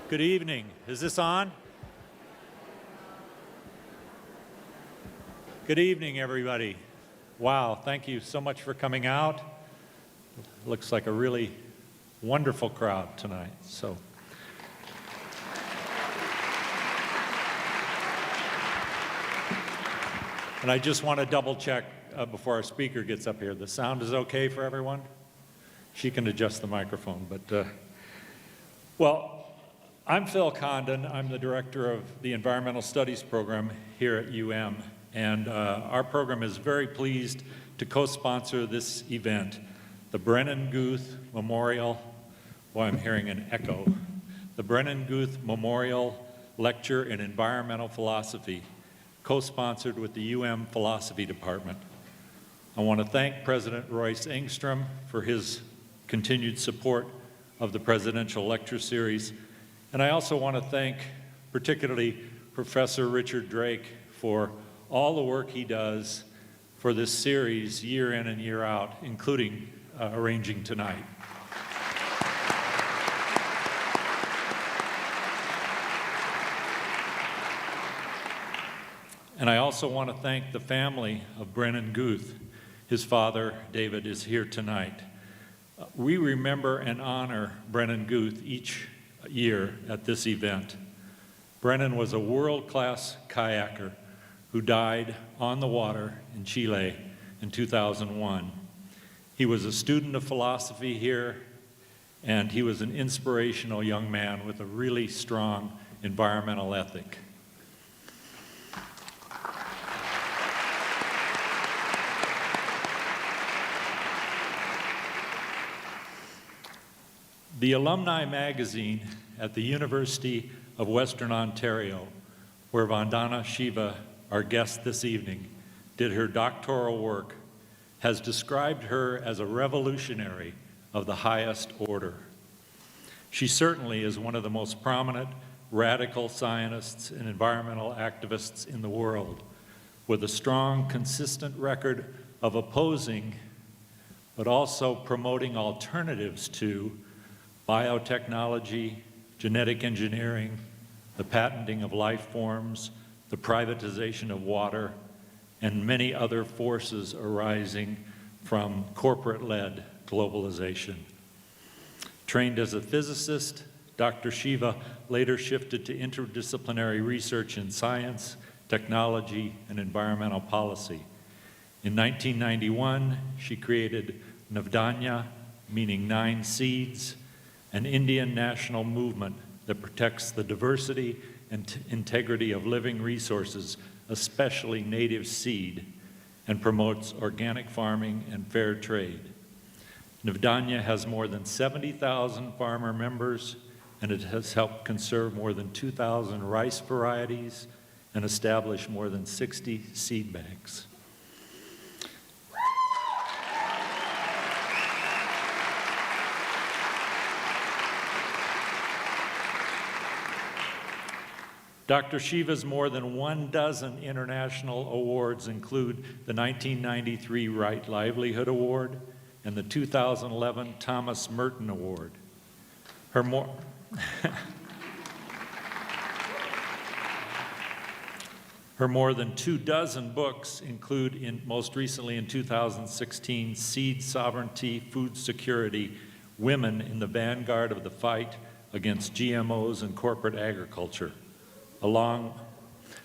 Good evening. Is this on? Good evening, everybody. Wow, thank you so much for coming out. Looks like a really wonderful crowd tonight. And I just want to double check before our speaker gets up here. The sound is okay for everyone? She can adjust the microphone, but well, I'm Phil Condon. I'm the director of the Environmental Studies program here at UM, and our program is very pleased to co-sponsor this event, the Brennan Guth Memorial, well, I'm hearing an echo, the Brennan Guth Memorial Lecture in Environmental Philosophy, co-sponsored with the UM Philosophy Department. I want to thank President Royce Engstrom for his continued support of the Presidential Lecture Series. And I also want to thank particularly Professor Richard Drake for all the work he does for this series year in and year out, including arranging tonight. And I also want to thank the family of Brennan Guth. His father, David, is here tonight. We remember and honor Brennan Guth each year at this event. Brennan was a world-class kayaker who died on the water in Chile in 2001. He was a student of philosophy here, and he was an inspirational young man with a really strong environmental ethic. The Alumni Magazine at the University of Western Ontario, where Vandana Shiva, our guest this evening, did her doctoral work, has described her as a revolutionary of the highest order. She certainly is one of the most prominent radical scientists and environmental activists in the world, with a strong, consistent record of opposing, but also promoting alternatives to biotechnology, genetic engineering, the patenting of life forms, the privatization of water, and many other forces arising from corporate-led globalization. Trained as a physicist, Dr. Shiva later shifted to interdisciplinary research in science, technology, and environmental policy. In 1991, she created Navdanya, meaning 9 seeds, an Indian national movement that protects the diversity and integrity of living resources, especially native seed, and promotes organic farming and fair trade. Navdanya has more than 70,000 farmer members, and it has helped conserve more than 2,000 rice varieties and establish more than 60 seed banks. Dr. Shiva's more than 12 international awards include the 1993 Right Livelihood Award and the 2011 Thomas Merton Award. Her more than 24 books include, most recently in 2016, Seed Sovereignty, Food Security, Women in the Vanguard of the Fight Against GMOs and Corporate Agriculture, along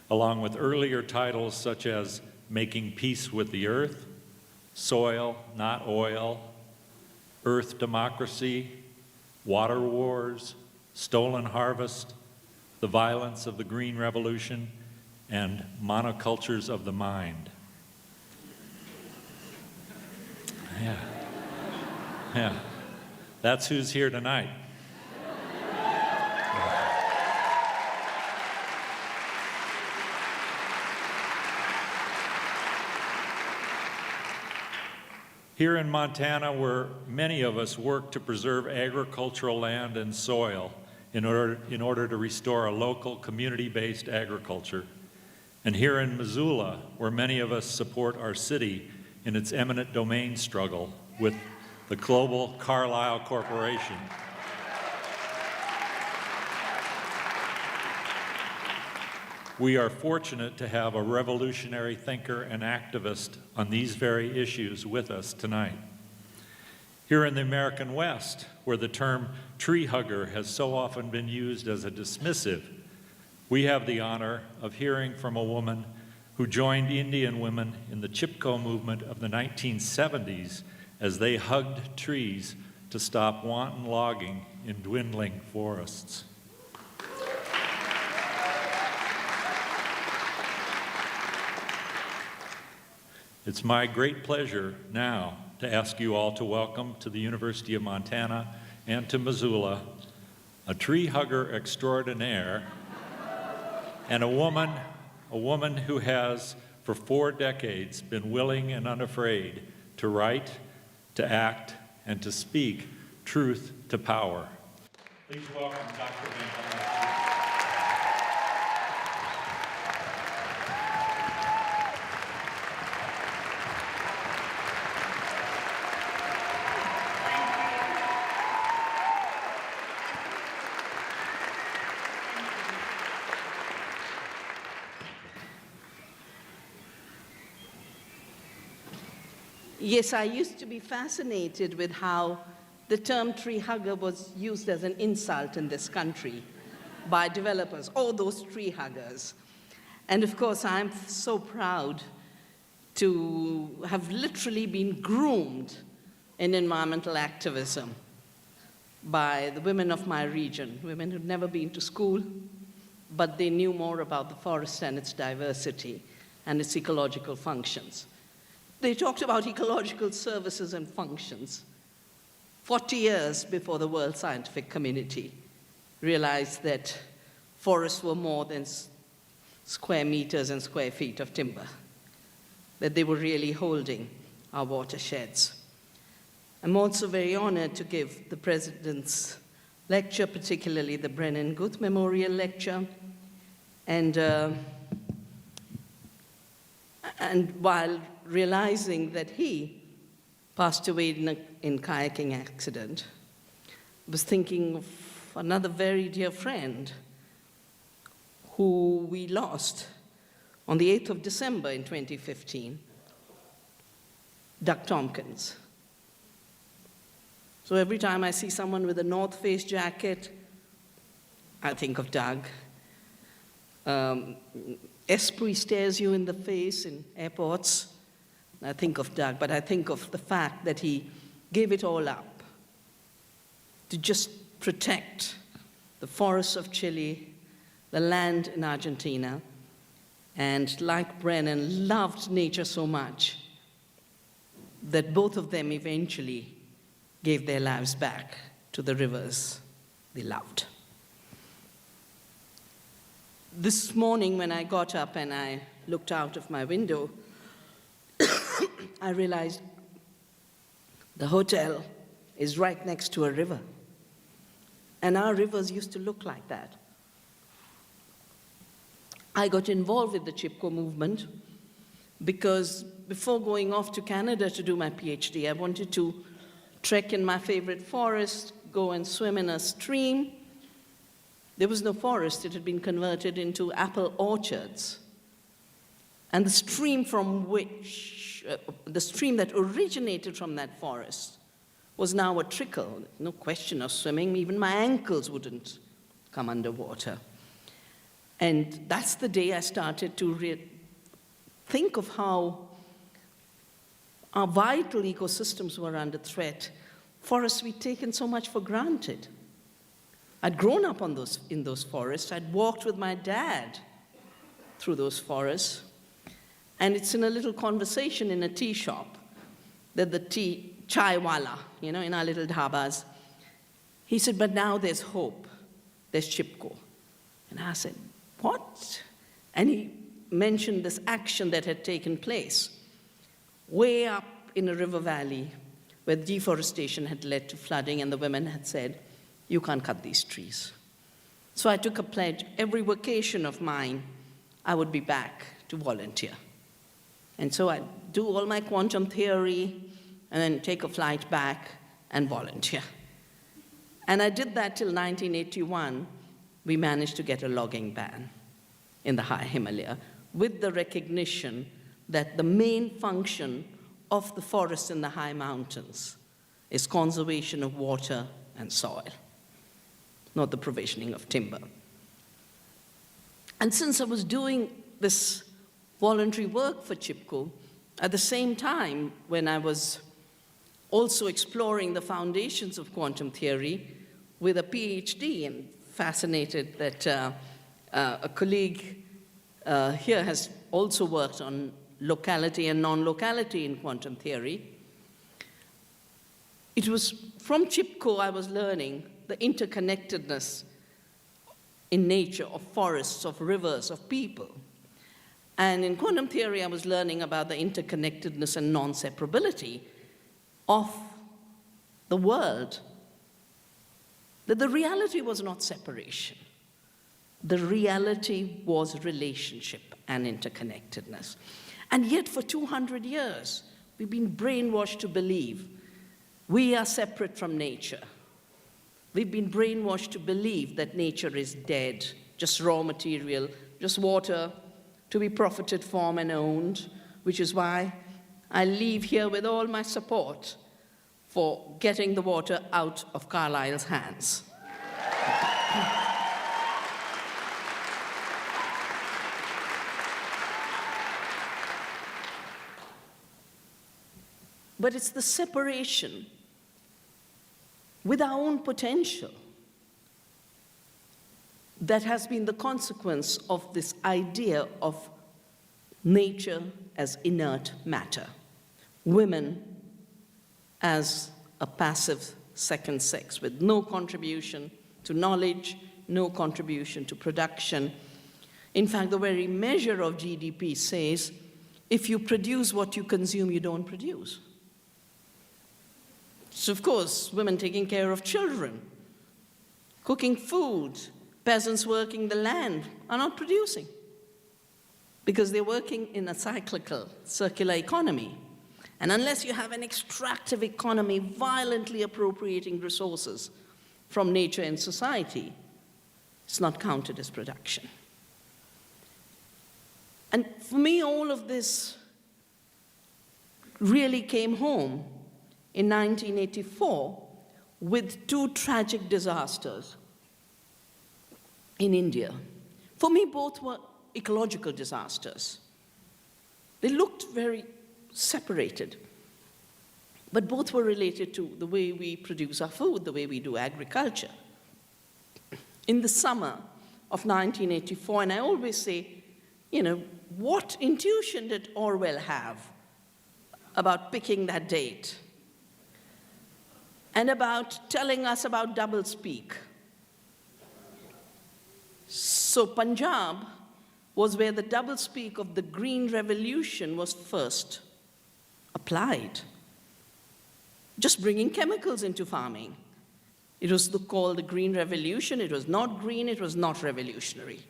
with earlier titles such as Making Peace with the Earth, Soil, Not Oil, Earth Democracy, Water Wars, Stolen Harvest, The Violence of the Green Revolution, and Monocultures of the Mind. Yeah. That's who's here tonight. Here in Montana, where many of us work to preserve agricultural land and soil in order to restore a local community-based agriculture. And here in Missoula, where many of us support our city in its eminent domain struggle with the global Carlyle Corporation. We are fortunate to have a revolutionary thinker and activist on these very issues with us tonight. Here in the American West, where the term tree hugger has so often been used as a dismissive, we have the honor of hearing from a woman who joined Indian women in the Chipko movement of the 1970s as they hugged trees to stop wanton logging in dwindling forests. It's my great pleasure now to ask you all to welcome to the University of Montana and to Missoula a tree hugger extraordinaire and a woman who has for 4 decades been willing and unafraid to write, to act, and to speak truth to power. Please welcome Dr. Vandana Shiva. Yes, I used to be fascinated with how the term tree hugger was used as an insult in this country by developers, oh, those tree huggers. And of course, I'm so proud to have literally been groomed in environmental activism by the women of my region, women who'd never been to school, but they knew more about the forest and its diversity and its ecological functions. They talked about ecological services and functions 40 years before the world scientific community realized that forests were more than square meters and square feet of timber, that they were really holding our watersheds. I'm also very honored to give the President's lecture, particularly the Brennan Guth Memorial Lecture, and while realizing that he passed away in kayaking accident, was thinking of another very dear friend who we lost on the 8th of December in 2015, Doug Tompkins. So every time I see someone with a North Face jacket, I think of Doug. Esprit stares you in the face in airports, I think of Doug, but I think of the fact that he gave it all up to just protect the forests of Chile, the land in Argentina, and like Brennan, loved nature so much that both of them eventually gave their lives back to the rivers they loved. This morning when I got up and I looked out of my window, I realized the hotel is right next to a river. And our rivers used to look like that. I got involved with the Chipko movement because before going off to Canada to do my PhD, I wanted to trek in my favorite forest, go and swim in a stream. There was no forest, it had been converted into apple orchards. And the stream that originated from that forest was now a trickle. No question of swimming, even my ankles wouldn't come underwater. And that's the day I started to think of how our vital ecosystems were under threat. Forests we'd taken so much for granted. I'd grown up in those forests. I'd walked with my dad through those forests. And it's in a little conversation in a tea shop that the chai wala, in our little dhabas, he said, but now there's hope. There's Chipko. And I said, what? And he mentioned this action that had taken place way up in a river valley where deforestation had led to flooding, and the women had said, you can't cut these trees. So I took a pledge, every vacation of mine, I would be back to volunteer. And so I'd do all my quantum theory and then take a flight back and volunteer. And I did that till 1981. We managed to get a logging ban. in the high Himalaya, with the recognition that the main function of the forests in the high mountains is conservation of water and soil, not the provisioning of timber. And since I was doing this voluntary work for CHIPCO, at the same time when I was also exploring the foundations of quantum theory with a PhD, and fascinated that a colleague here has also worked on locality and non-locality in quantum theory. It was from CHIPCO I was learning the interconnectedness in nature of forests, of rivers, of people. And in quantum theory I was learning about the interconnectedness and non-separability of the world, that the reality was not separation. The reality was relationship and interconnectedness. And yet for 200 years, we've been brainwashed to believe we are separate from nature. We've been brainwashed to believe that nature is dead, just raw material, just water to be profited from and owned, which is why I leave here with all my support for getting the water out of Carlyle's hands. But it's the separation with our own potential that has been the consequence of this idea of nature as inert matter, women as a passive second sex with no contribution to knowledge, no contribution to production. In fact, the very measure of GDP says, if you produce what you consume, you don't produce. So of course, women taking care of children, cooking food, peasants working the land are not producing because they're working in a cyclical, circular economy. And unless you have an extractive economy violently appropriating resources from nature and society, it's not counted as production. And for me, all of this really came home in 1984 with two tragic disasters in India. For me, both were ecological disasters. They looked very separated, but both were related to the way we produce our food, the way we do agriculture. In the summer of 1984, and I always say, you know, what intuition did Orwell have about picking that date and about telling us about doublespeak? So Punjab was where the doublespeak of the Green Revolution was first applied, just bringing chemicals into farming. It was called the Green Revolution. It was not green, it was not revolutionary.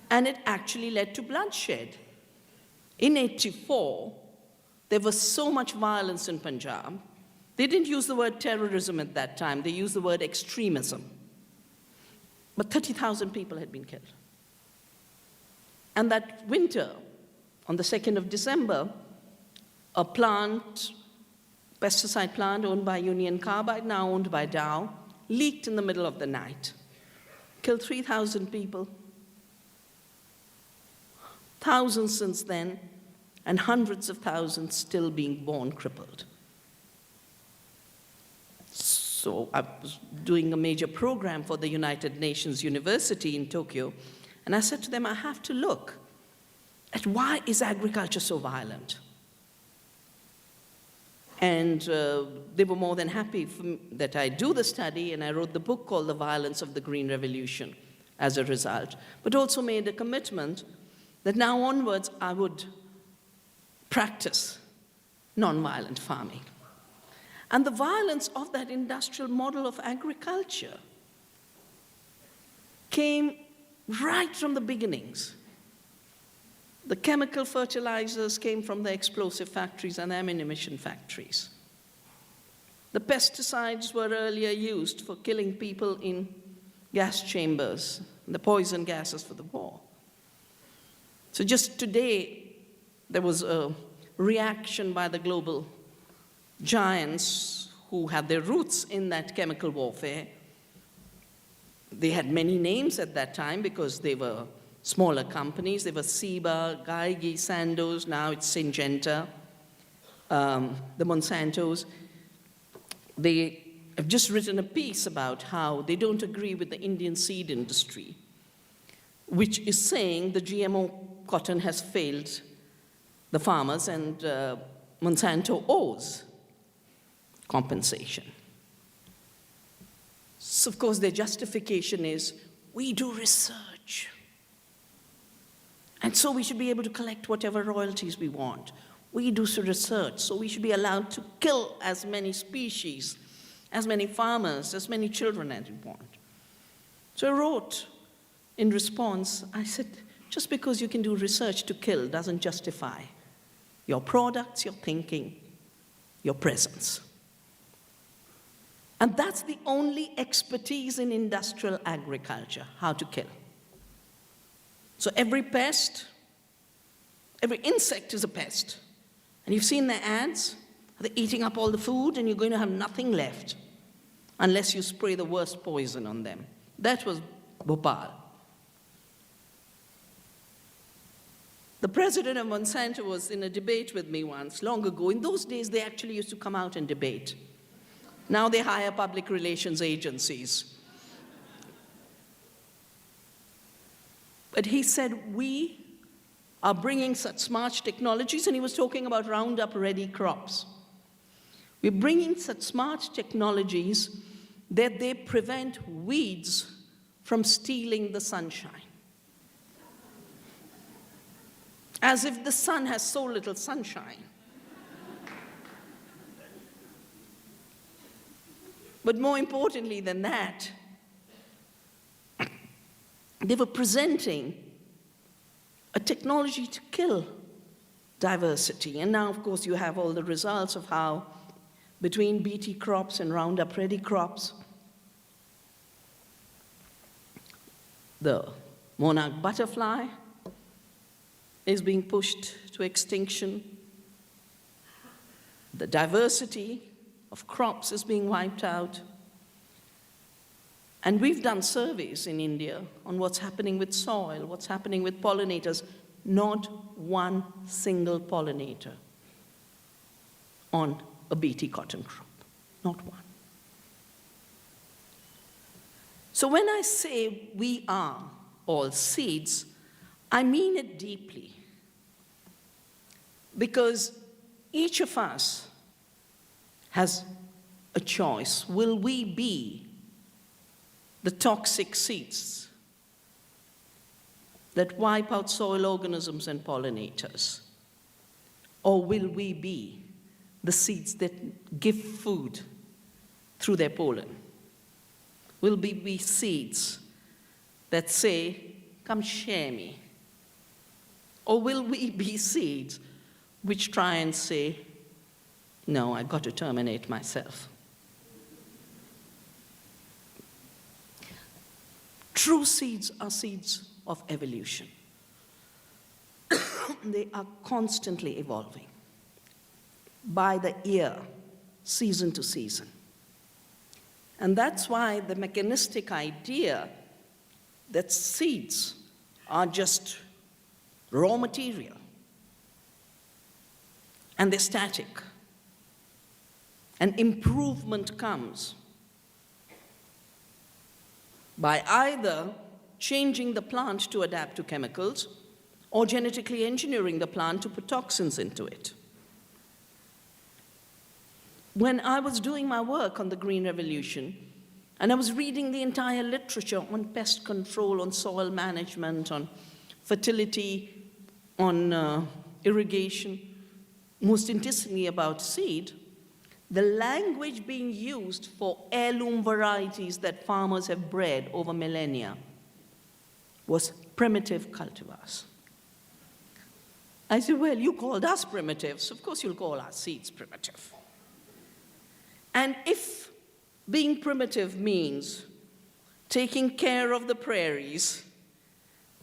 And it actually led to bloodshed. In 84, there was so much violence in Punjab. They didn't use the word terrorism at that time, they used the word extremism. But 30,000 people had been killed. And that winter, on the 2nd of December, a plant, pesticide plant owned by Union Carbide, now owned by Dow, leaked in the middle of the night, killed 3,000 people. Thousands since then, and hundreds of thousands still being born crippled. So I was doing a major program for the United Nations University in Tokyo, and I said to them, I have to look at why is agriculture so violent? And they were more than happy that I do the study, and I wrote the book called The Violence of the Green Revolution as a result, but also made a commitment that now onwards I would practice nonviolent farming. And the violence of that industrial model of agriculture came right from the beginnings. The chemical fertilizers came from the explosive factories and ammunition factories. The pesticides were earlier used for killing people in gas chambers, the poison gases for the war. So just today, there was a reaction by the global giants who had their roots in that chemical warfare. They had many names at that time because they were smaller companies. They were Ciba, Geigy, Sandoz, now it's Syngenta, the Monsantos. They have just written a piece about how they don't agree with the Indian seed industry, which is saying the GMO cotton has failed the farmers and Monsanto owes compensation. So of course their justification is, we do research. And so we should be able to collect whatever royalties we want. We do research, so we should be allowed to kill as many species, as many farmers, as many children as we want. So I wrote in response, I said, just because you can do research to kill doesn't justify your products, your thinking, your presence. And that's the only expertise in industrial agriculture, how to kill. So every pest, every insect is a pest. And you've seen their ads, they're eating up all the food and you're going to have nothing left unless you spray the worst poison on them. That was Bhopal. The president of Monsanto was in a debate with me once, long ago. In those days, they actually used to come out and debate. Now they hire public relations agencies. But he said, we are bringing such smart technologies, and he was talking about Roundup-ready crops. We're bringing such smart technologies that they prevent weeds from stealing the sunshine. As if the sun has so little sunshine. But more importantly than that, they were presenting a technology to kill diversity. And now, of course, you have all the results of how between BT crops and Roundup-ready crops, the monarch butterfly is being pushed to extinction. The diversity of crops is being wiped out. And we've done surveys in India on what's happening with soil, what's happening with pollinators. Not one single pollinator on a BT cotton crop, not one. So when I say we are all seeds, I mean it deeply, because each of us has a choice. Will we be the toxic seeds that wipe out soil organisms and pollinators? Or will we be the seeds that give food through their pollen? Will we be seeds that say, come share me? Or will we be seeds which try and say, no, I've got to terminate myself? True seeds are seeds of evolution. They are constantly evolving by the year, season to season. And that's why the mechanistic idea that seeds are just raw material and they're static, and improvement comes by either changing the plant to adapt to chemicals or genetically engineering the plant to put toxins into it. When I was doing my work on the Green Revolution, and I was reading the entire literature on pest control, on soil management, on fertility, on irrigation, most interestingly about seed, the language being used for heirloom varieties that farmers have bred over millennia was primitive cultivars. I said, well, you called us primitives, of course you'll call our seeds primitive. And if being primitive means taking care of the prairies,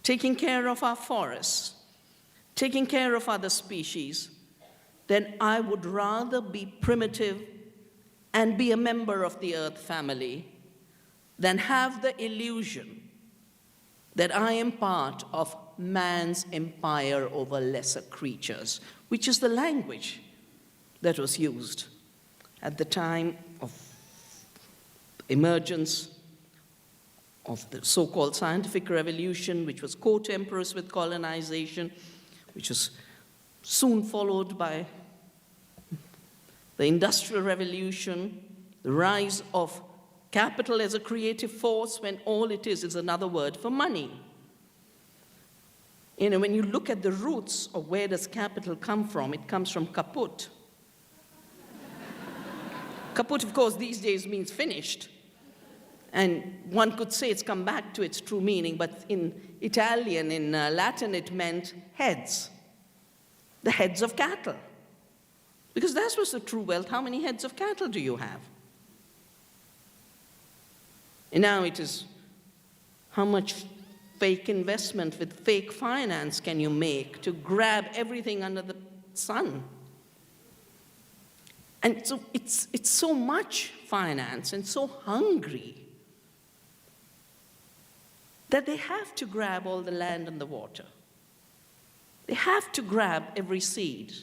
taking care of our forests, taking care of other species, then I would rather be primitive and be a member of the Earth family than have the illusion that I am part of man's empire over lesser creatures, which is the language that was used at the time of emergence of the so-called scientific revolution, which was co-temporous with colonization, which was soon followed by the Industrial Revolution, the rise of capital as a creative force, when all it is another word for money. You know, when you look at the roots of where does capital come from, it comes from kaput. Kaput, of course, these days means finished. And one could say it's come back to its true meaning, but in Italian, in Latin, it meant heads, the heads of cattle. Because that was the true wealth. How many heads of cattle do you have? And now it is how much fake investment with fake finance can you make to grab everything under the sun? And so it's so much finance and so hungry that they have to grab all the land and the water. They have to grab every seed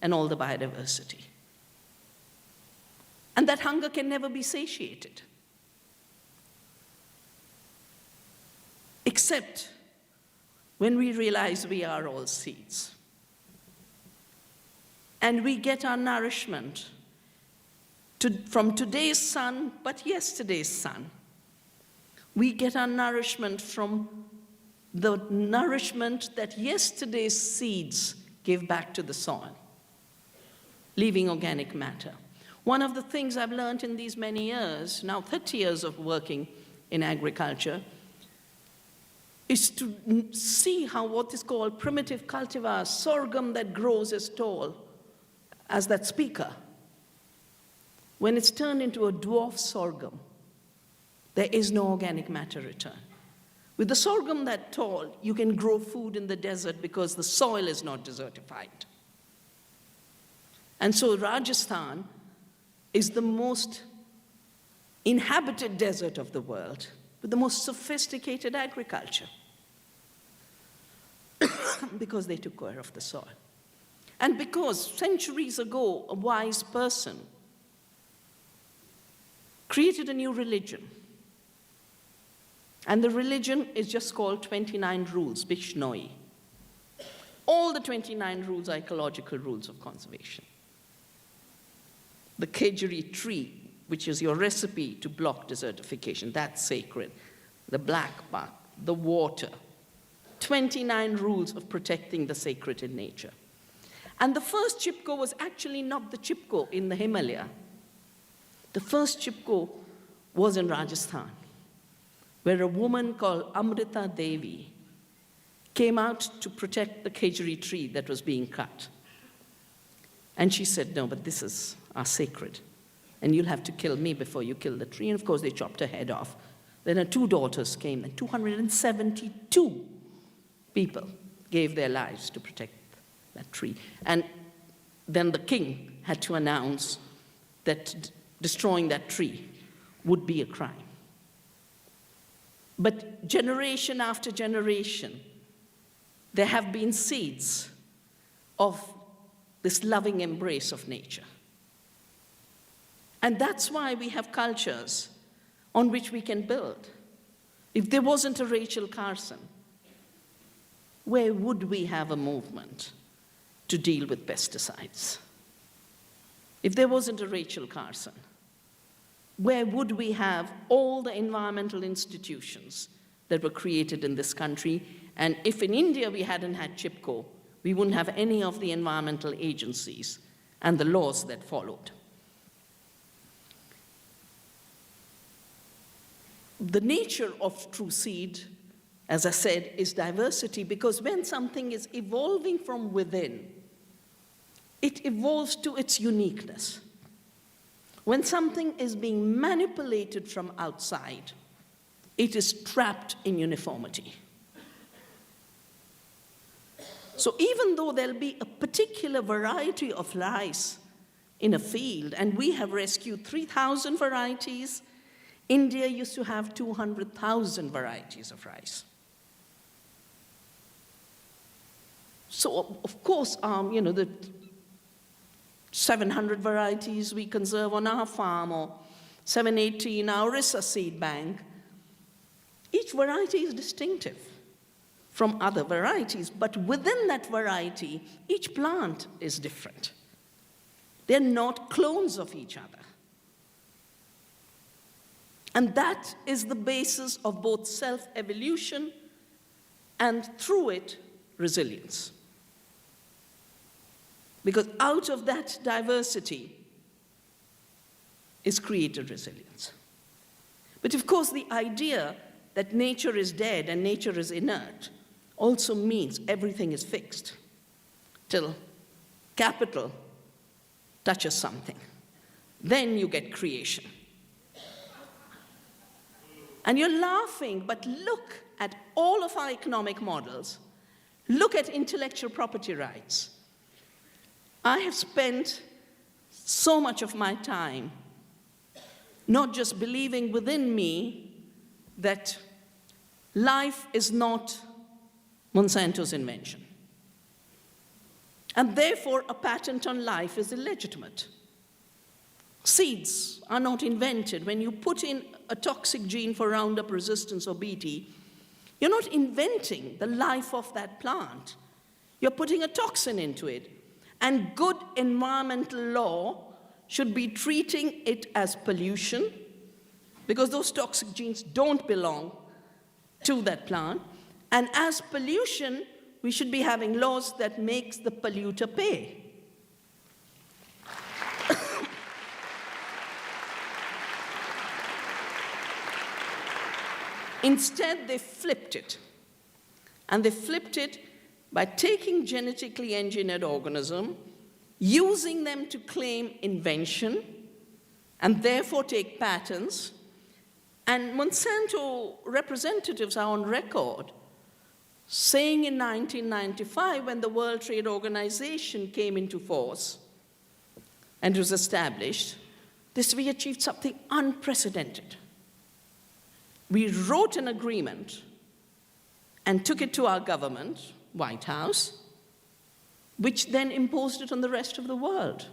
and all the biodiversity. And that hunger can never be satiated, except when we realize we are all seeds. And we get our nourishment from today's sun, but yesterday's sun. We get our nourishment from the nourishment that yesterday's seeds gave back to the soil, leaving organic matter. One of the things I've learned in these many years, now 30 years of working in agriculture, is to see how what is called primitive cultivar, sorghum that grows as tall as that speaker, when it's turned into a dwarf sorghum, there is no organic matter return. With the sorghum that tall, you can grow food in the desert because the soil is not desertified. And so Rajasthan is the most inhabited desert of the world with the most sophisticated agriculture because they took care of the soil. And because centuries ago, a wise person created a new religion. And the religion is just called 29 rules, Bishnoi. All the 29 rules are ecological rules of conservation. The Khejuri tree, which is your recipe to block desertification, that's sacred. The black buck, the water. 29 rules of protecting the sacred in nature. And the first chipko was actually not the chipko in the Himalaya. The first chipko was in Rajasthan, where a woman called Amrita Devi came out to protect the Khejuri tree that was being cut. And she said, no, but this is our sacred, and you'll have to kill me before you kill the tree. And of course, they chopped her head off. Then her two daughters came, and 272 people gave their lives to protect that tree. And then the king had to announce that destroying that tree would be a crime. But generation after generation, there have been seeds of this loving embrace of nature. And that's why we have cultures on which we can build. If there wasn't a Rachel Carson, where would we have a movement to deal with pesticides? If there wasn't a Rachel Carson, where would we have all the environmental institutions that were created in this country? And if in India we hadn't had CHIPCO, we wouldn't have any of the environmental agencies and the laws that followed. The nature of true seed, as I said, is diversity, because when something is evolving from within, it evolves to its uniqueness. When something is being manipulated from outside, it is trapped in uniformity. So even though there'll be a particular variety of rice in a field, and we have rescued 3,000 varieties, India used to have 200,000 varieties of rice. So, of course, the 700 varieties we conserve on our farm, or 780 in our Orissa seed bank, each variety is distinctive from other varieties, but within that variety, each plant is different. They're not clones of each other. And that is the basis of both self-evolution and, through it, resilience. Because out of that diversity is created resilience. But of course, the idea that nature is dead and nature is inert also means everything is fixed till capital touches something. Then you get creation. And you're laughing, but look at all of our economic models. Look at intellectual property rights. I have spent so much of my time not just believing within me that life is not Monsanto's invention. And therefore, a patent on life is illegitimate. Seeds are not invented. When you put in a toxic gene for Roundup resistance or Bt, you're not inventing the life of that plant. You're putting a toxin into it. And good environmental law should be treating it as pollution, because those toxic genes don't belong to that plant. And as pollution, we should be having laws that makes the polluter pay. Instead, they flipped it. And they flipped it by taking genetically engineered organisms, using them to claim invention, and therefore take patents. And Monsanto representatives are on record saying in 1995, when the World Trade Organization came into force and was established, we achieved something unprecedented. We wrote an agreement and took it to our government, White House, which then imposed it on the rest of the world.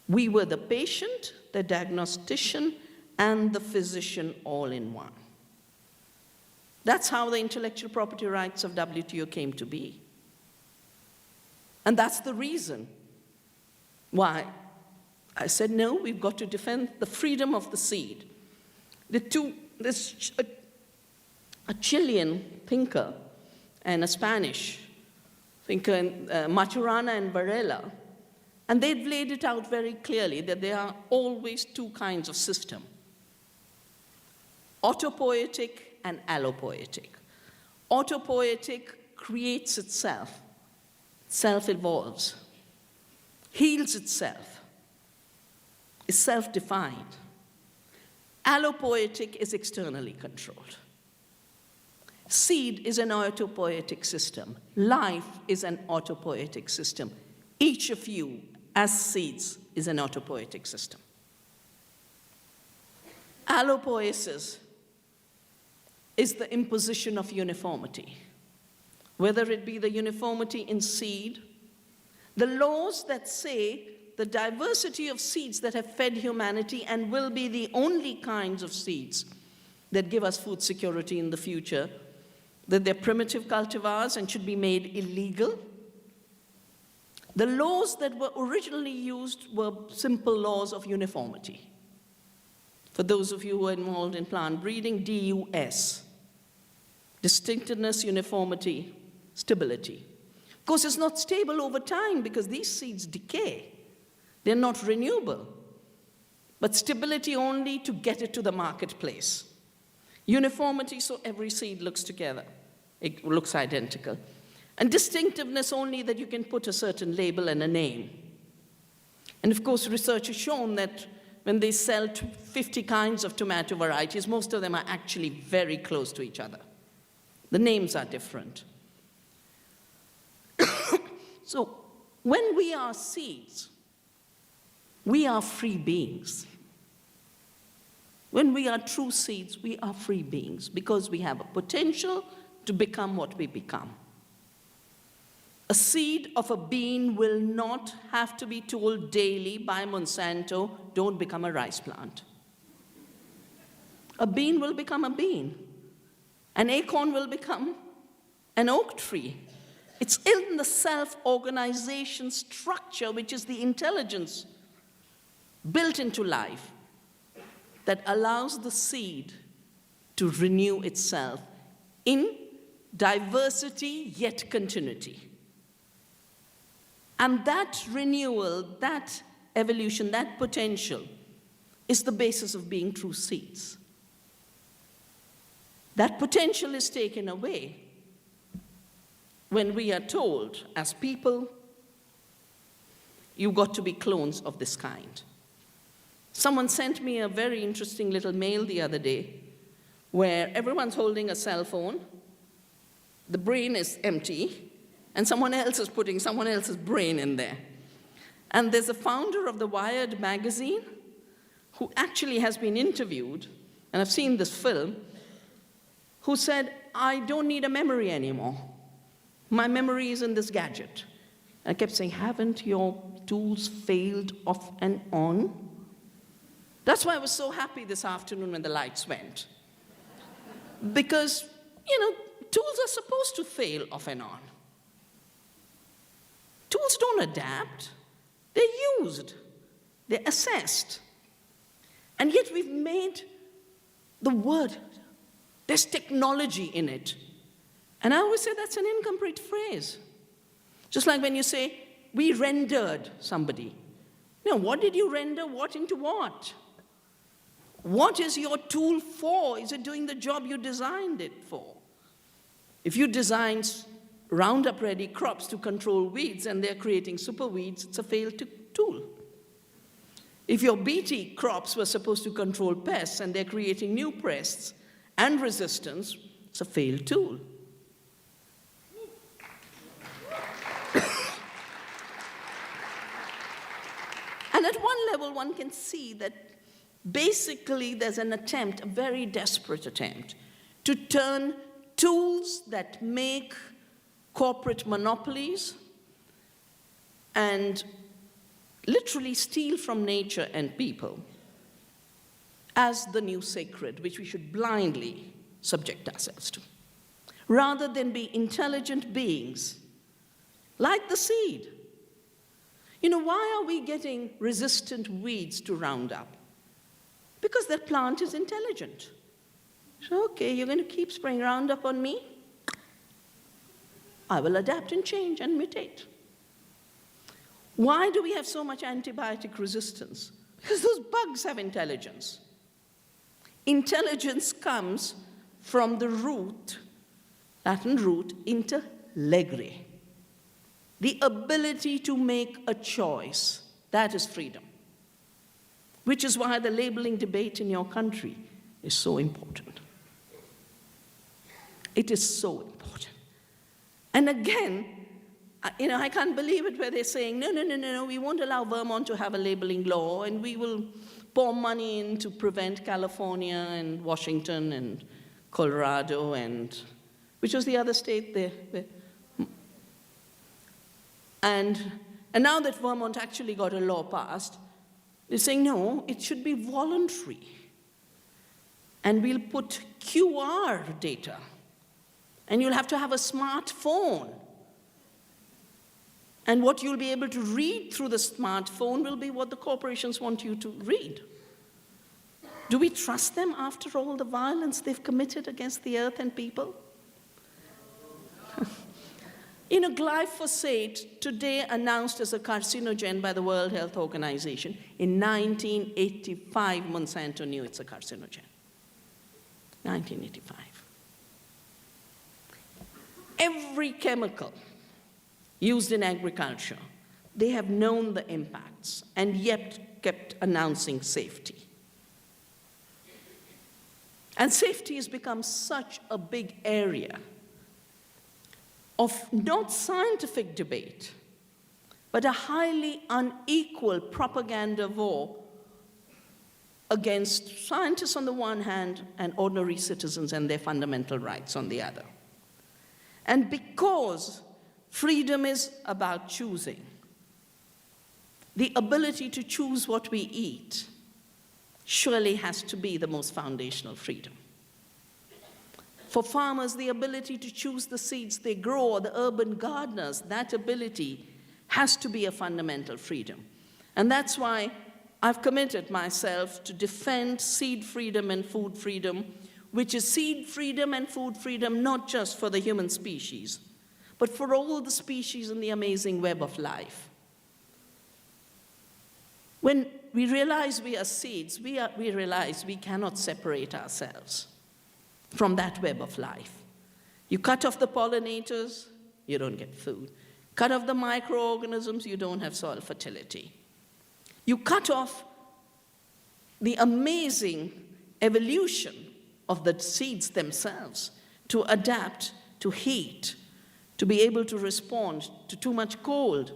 We were the patient, the diagnostician, and the physician all in one. That's how the intellectual property rights of WTO came to be. And that's the reason why I said, no, we've got to defend the freedom of the seed. There's a Chilean thinker and a Spanish thinker, Maturana and Varela, and they've laid it out very clearly that there are always two kinds of system: autopoietic and allopoietic. Autopoietic creates itself, self-evolves, heals itself, is self-defined. Allopoietic is externally controlled. Seed is an autopoietic system. Life is an autopoietic system. Each of you, as seeds, is an autopoietic system. Allopoiesis is the imposition of uniformity, whether it be the uniformity in seed, the laws that say the diversity of seeds that have fed humanity and will be the only kinds of seeds that give us food security in the future, that they're primitive cultivars and should be made illegal. The laws that were originally used were simple laws of uniformity. For those of you who are involved in plant breeding, DUS, distinctiveness, uniformity, stability. Of course, it's not stable over time because these seeds decay. They're not renewable. But stability only to get it to the marketplace. Uniformity, so every seed looks together. It looks identical. And distinctiveness only that you can put a certain label and a name. And of course, research has shown that when they sell 50 kinds of tomato varieties, most of them are actually very close to each other. The names are different. So when we are seeds, we are free beings. When we are true seeds, we are free beings because we have a potential to become what we become. A seed of a bean will not have to be told daily by Monsanto, don't become a rice plant. A bean will become a bean. An acorn will become an oak tree. It's in the self-organization structure, which is the intelligence built into life, that allows the seed to renew itself in diversity yet continuity. And that renewal, that evolution, that potential is the basis of being true seeds. That potential is taken away when we are told, as people, you've got to be clones of this kind. Someone sent me a very interesting little mail the other day where everyone's holding a cell phone, the brain is empty, and someone else is putting someone else's brain in there. And there's a founder of the Wired magazine who actually has been interviewed, and I've seen this film, who said, I don't need a memory anymore. My memory is in this gadget. I kept saying, haven't your tools failed off and on? That's why I was so happy this afternoon when the lights went. Because, tools are supposed to fail off and on. Tools don't adapt. They're used. They're assessed. And yet we've made the word, there's technology in it. And I always say that's an incomplete phrase. Just like when you say, we rendered somebody. What did you render? What into what? What is your tool for? Is it doing the job you designed it for? If you design Roundup-ready crops to control weeds and they're creating super weeds, it's a failed tool. If your BT crops were supposed to control pests and they're creating new pests and resistance, it's a failed tool. And at one level, one can see that basically there's an attempt, a very desperate attempt, to turn tools that make corporate monopolies and literally steal from nature and people as the new sacred, which we should blindly subject ourselves to, rather than be intelligent beings like the seed. Why are we getting resistant weeds to Roundup? Because that plant is intelligent. So, okay, you're going to keep spraying Roundup on me? I will adapt and change and mutate. Why do we have so much antibiotic resistance? Because those bugs have intelligence. Intelligence comes from the root, Latin root, intellegere. The ability to make a choice, that is freedom. Which is why the labeling debate in your country is so important. It is so important. And again, I can't believe it where they're saying, no, we won't allow Vermont to have a labeling law, and we will pour money in to prevent California and Washington and Colorado and, which was the other state there? And now that Vermont actually got a law passed, they're saying, no, it should be voluntary. And we'll put QR data. And you'll have to have a smartphone. And what you'll be able to read through the smartphone will be what the corporations want you to read. Do we trust them after all the violence they've committed against the earth and people? Glyphosate, today announced as a carcinogen by the World Health Organization. In 1985, Monsanto knew it's a carcinogen. 1985. Every chemical used in agriculture, they have known the impacts and yet kept announcing safety. And safety has become such a big area of not scientific debate, but a highly unequal propaganda war against scientists on the one hand and ordinary citizens and their fundamental rights on the other. And because freedom is about choosing, the ability to choose what we eat surely has to be the most foundational freedom. For farmers, the ability to choose the seeds they grow, or the urban gardeners, that ability has to be a fundamental freedom. And that's why I've committed myself to defend seed freedom and food freedom, which is seed freedom and food freedom not just for the human species, but for all the species in the amazing web of life. When we realize we are seeds, we realize we cannot separate ourselves from that web of life. You cut off the pollinators, you don't get food. Cut off the microorganisms, you don't have soil fertility. You cut off the amazing evolution of the seeds themselves to adapt to heat, to be able to respond to too much cold,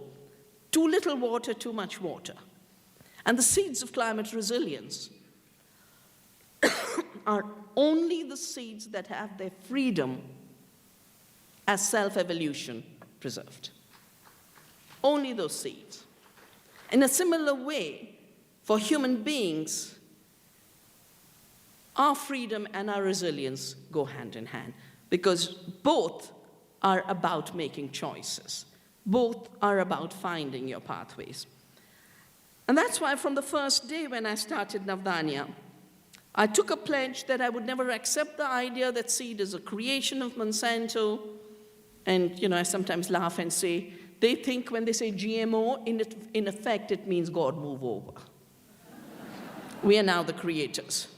too little water, too much water. And the seeds of climate resilience are only the seeds that have their freedom as self-evolution preserved. Only those seeds. In a similar way, for human beings, our freedom and our resilience go hand in hand, because both are about making choices. Both are about finding your pathways. And that's why from the first day when I started Navdanya, I took a pledge that I would never accept the idea that seed is a creation of Monsanto. And, I sometimes laugh and say, they think when they say GMO, in effect, it means God move over. We are now the creators.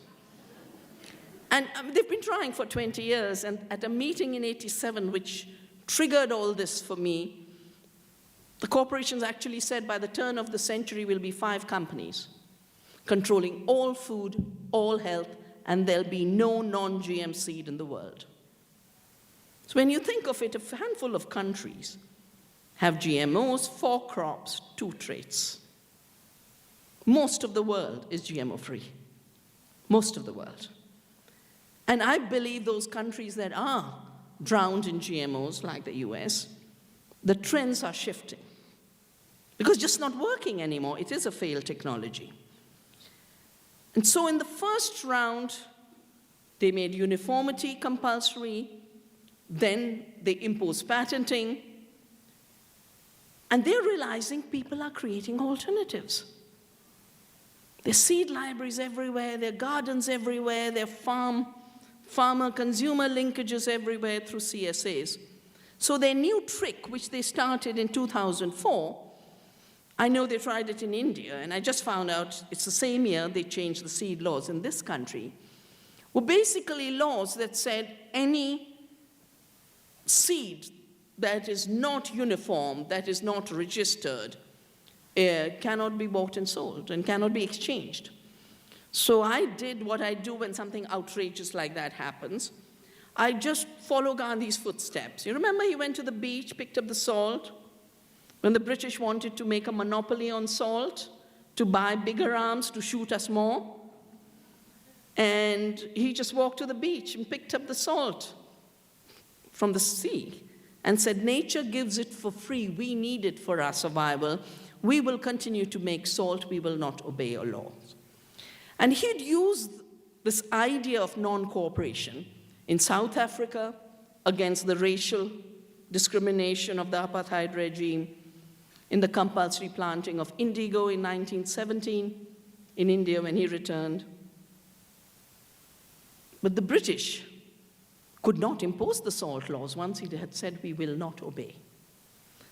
And they've been trying for 20 years, and at a meeting in '87, which triggered all this for me, the corporations actually said by the turn of the century will be 5 companies controlling all food, all health, and there'll be no non-GM seed in the world. So when you think of it, a handful of countries have GMOs, 4 crops, 2 traits. Most of the world is GMO-free. Most of the world. And I believe those countries that are drowned in GMOs, like the US, the trends are shifting. Because it's just not working anymore. It is a failed technology. And so in the first round, they made uniformity compulsory. Then they imposed patenting. And they're realizing people are creating alternatives. There are seed libraries everywhere, there are gardens everywhere, there are farmer-consumer linkages everywhere through CSAs. So their new trick, which they started in 2004, I know they tried it in India, and I just found out it's the same year they changed the seed laws in this country, were basically laws that said any seed that is not uniform, that is not registered, cannot be bought and sold and cannot be exchanged. So I did what I do when something outrageous like that happens. I just follow Gandhi's footsteps. You remember he went to the beach, picked up the salt, when the British wanted to make a monopoly on salt, to buy bigger arms to shoot us more. And he just walked to the beach and picked up the salt from the sea and said, nature gives it for free. We need it for our survival. We will continue to make salt. We will not obey your laws. And he'd used this idea of non-cooperation in South Africa against the racial discrimination of the apartheid regime, in the compulsory planting of indigo in 1917 in India when he returned. But the British could not impose the salt laws once he had said we will not obey.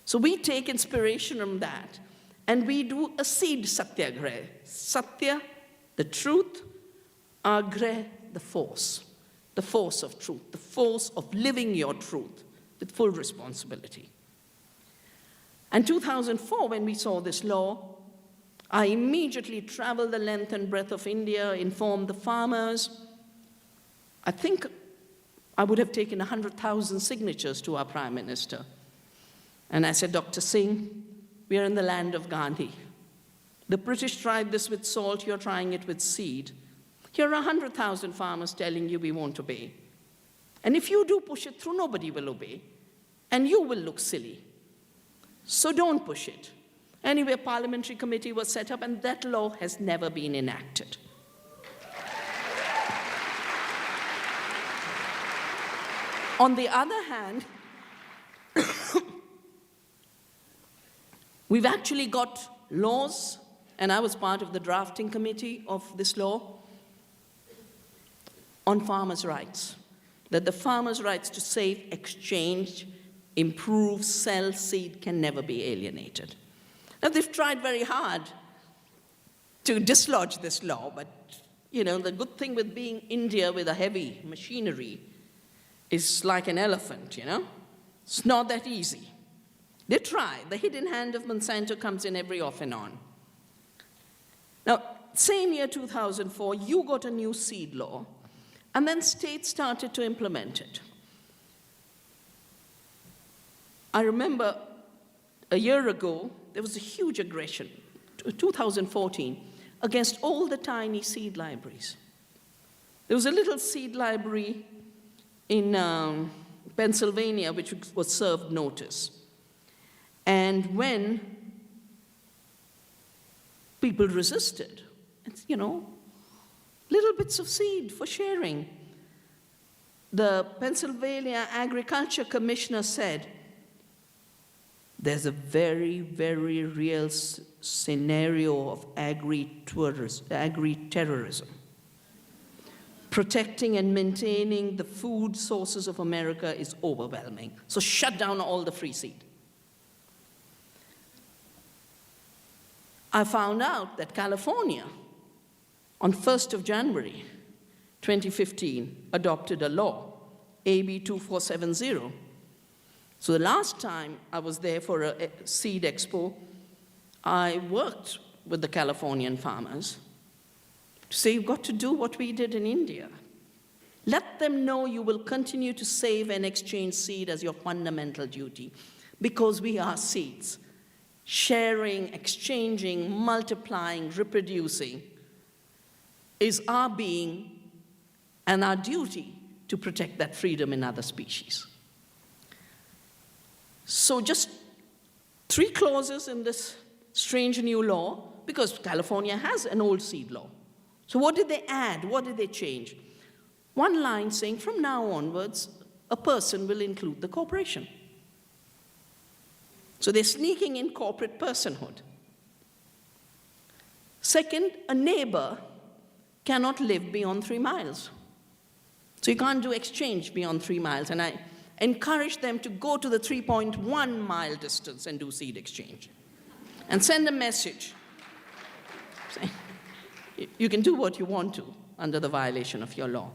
So we take inspiration from that, and we do a seed satyagraha. Satya, the truth, agrah, the force of truth, the force of living your truth with full responsibility. And 2004, when we saw this law, I immediately traveled the length and breadth of India, informed the farmers. I think I would have taken 100,000 signatures to our Prime Minister. And I said, Dr. Singh, we are in the land of Gandhi. The British tried this with salt, you're trying it with seed. Here are 100,000 farmers telling you we won't obey. And if you do push it through, nobody will obey. And you will look silly. So don't push it. Anyway, a parliamentary committee was set up, and that law has never been enacted. On the other hand, we've actually got laws, and I was part of the drafting committee of this law, on farmers' rights, that the farmers' rights to save, exchange, improve, sell seed can never be alienated. Now, they've tried very hard to dislodge this law, but, you know, the good thing with being India with a heavy machinery is like an elephant, you know? It's not that easy. They try. The hidden hand of Monsanto comes in every off and on. Now, same year, 2004, you got a new seed law, and then states started to implement it. I remember a year ago, there was a huge aggression, 2014, against all the tiny seed libraries. There was a little seed library in Pennsylvania which was served notice. And when people resisted, it's, you know, little bits of seed for sharing, the Pennsylvania Agriculture Commissioner said, there's a very, very real scenario of agri-terrorism. Protecting and maintaining the food sources of America is overwhelming. So shut down all the free seed. I found out that California, on 1st of January 2015, adopted a law, AB 2470. So the last time I was there for a seed expo, I worked with the Californian farmers to say, you've got to do what we did in India. Let them know you will continue to save and exchange seed as your fundamental duty, because we are seeds. Sharing, exchanging, multiplying, reproducing is our being and our duty to protect that freedom in other species. So just 3 clauses in this strange new law, because California has an old seed law. So what did they add? What did they change? One line saying, from now onwards, a person will include the corporation. So they're sneaking in corporate personhood. Second, a neighbor cannot live beyond 3 miles. So you can't do exchange beyond 3 miles. And I encourage them to go to the 3.1 mile distance and do seed exchange. And send a message saying, you can do what you want to under the violation of your law.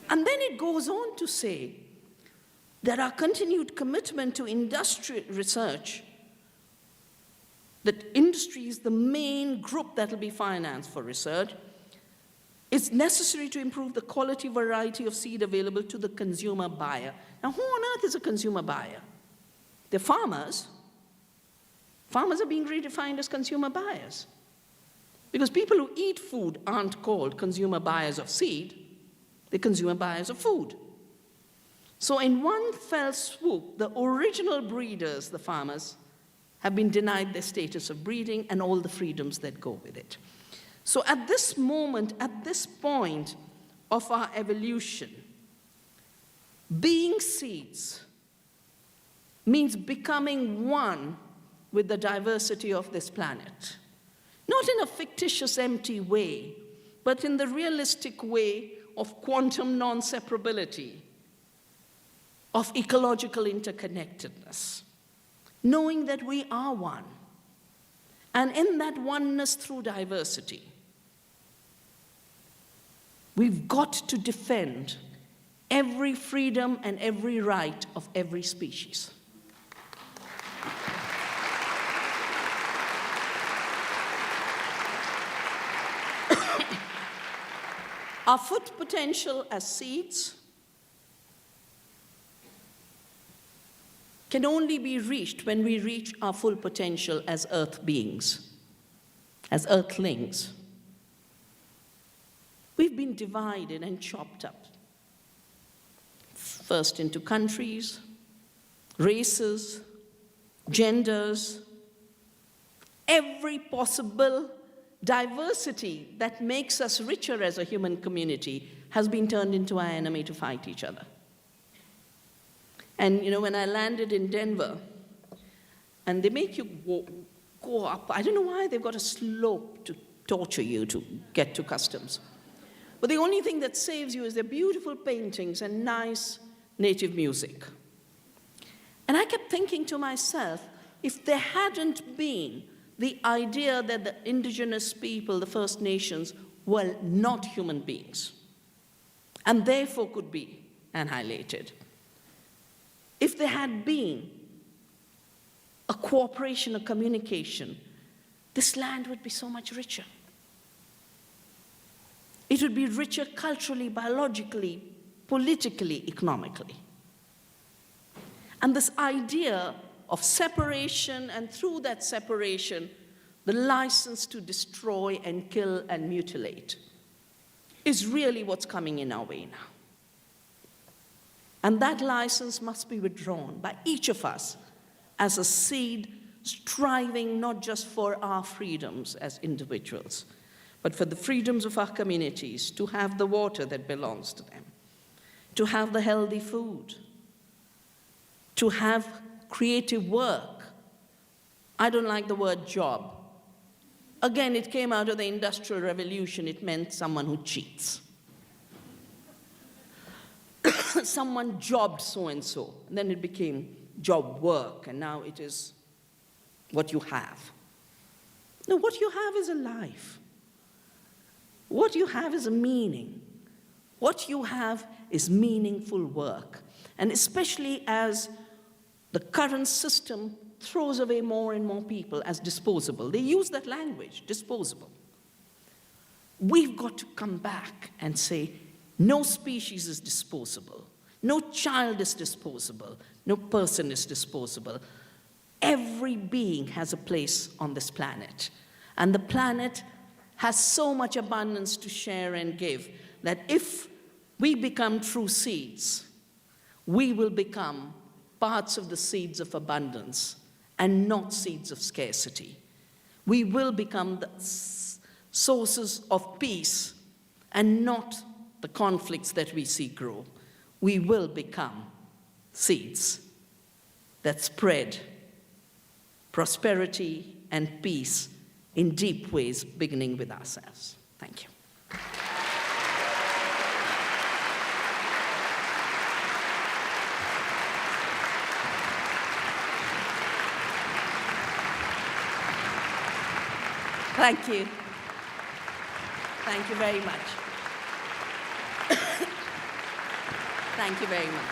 And then it goes on to say that our continued commitment to industrial research, that industry is the main group that will be financed for research, is necessary to improve the quality, variety of seed available to the consumer buyer. Now, who on earth is a consumer buyer? They're farmers. Farmers are being redefined as consumer buyers. Because people who eat food aren't called consumer buyers of seed, they're consumer buyers of food. So in one fell swoop, the original breeders, the farmers, have been denied their status of breeding and all the freedoms that go with it. So at this moment, at this point of our evolution, being seeds means becoming one with the diversity of this planet. Not in a fictitious, empty way, but in the realistic way of quantum non-separability, of ecological interconnectedness, knowing that we are one. And in that oneness through diversity, we've got to defend every freedom and every right of every species. Our full potential as seeds can only be reached when we reach our full potential as earth beings, as earthlings. We've been divided and chopped up, first into countries, races, genders, every possible diversity that makes us richer as a human community has been turned into our enemy to fight each other. And you know, when I landed in Denver, and they make you go up, I don't know why they've got a slope to torture you to get to customs. But the only thing that saves you is their beautiful paintings and nice native music. And I kept thinking to myself, if there hadn't been the idea that the indigenous people, the First Nations, were not human beings, and therefore could be annihilated, if there had been a cooperation, a communication, this land would be so much richer. It would be richer culturally, biologically, politically, economically. And this idea of separation, and through that separation, the license to destroy and kill and mutilate, is really what's coming in our way now. And that license must be withdrawn by each of us as a seed striving not just for our freedoms as individuals, but for the freedoms of our communities, to have the water that belongs to them, to have the healthy food, to have creative work. I don't like the word job. Again, it came out of the Industrial Revolution. It meant someone who cheats. Someone jobbed so-and-so, and then it became job work, and now it is what you have. No, what you have is a life. What you have is a meaning. What you have is meaningful work. And especially as the current system throws away more and more people as disposable. They use that language, disposable. We've got to come back and say, no species is disposable. No child is disposable. No person is disposable. Every being has a place on this planet. And the planet has so much abundance to share and give that if we become true seeds, we will become parts of the seeds of abundance and not seeds of scarcity. We will become the sources of peace and not the conflicts that we see grow. We will become seeds that spread prosperity and peace in deep ways, beginning with ourselves. Thank you. Thank you. Thank you very much. Thank you very much.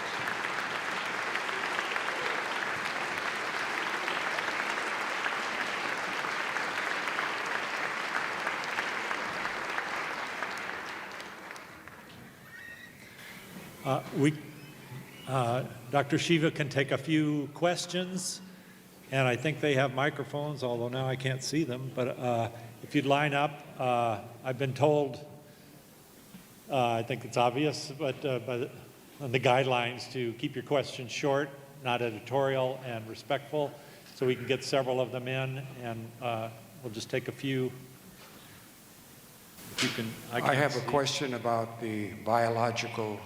Dr. Shiva can take a few questions, and I think they have microphones, although now I can't see them. But if you'd line up, I've been told, I think it's obvious, but on the guidelines to keep your questions short, not editorial, and respectful, so we can get several of them in, and we'll just take a few. If you can, I have a question about the biological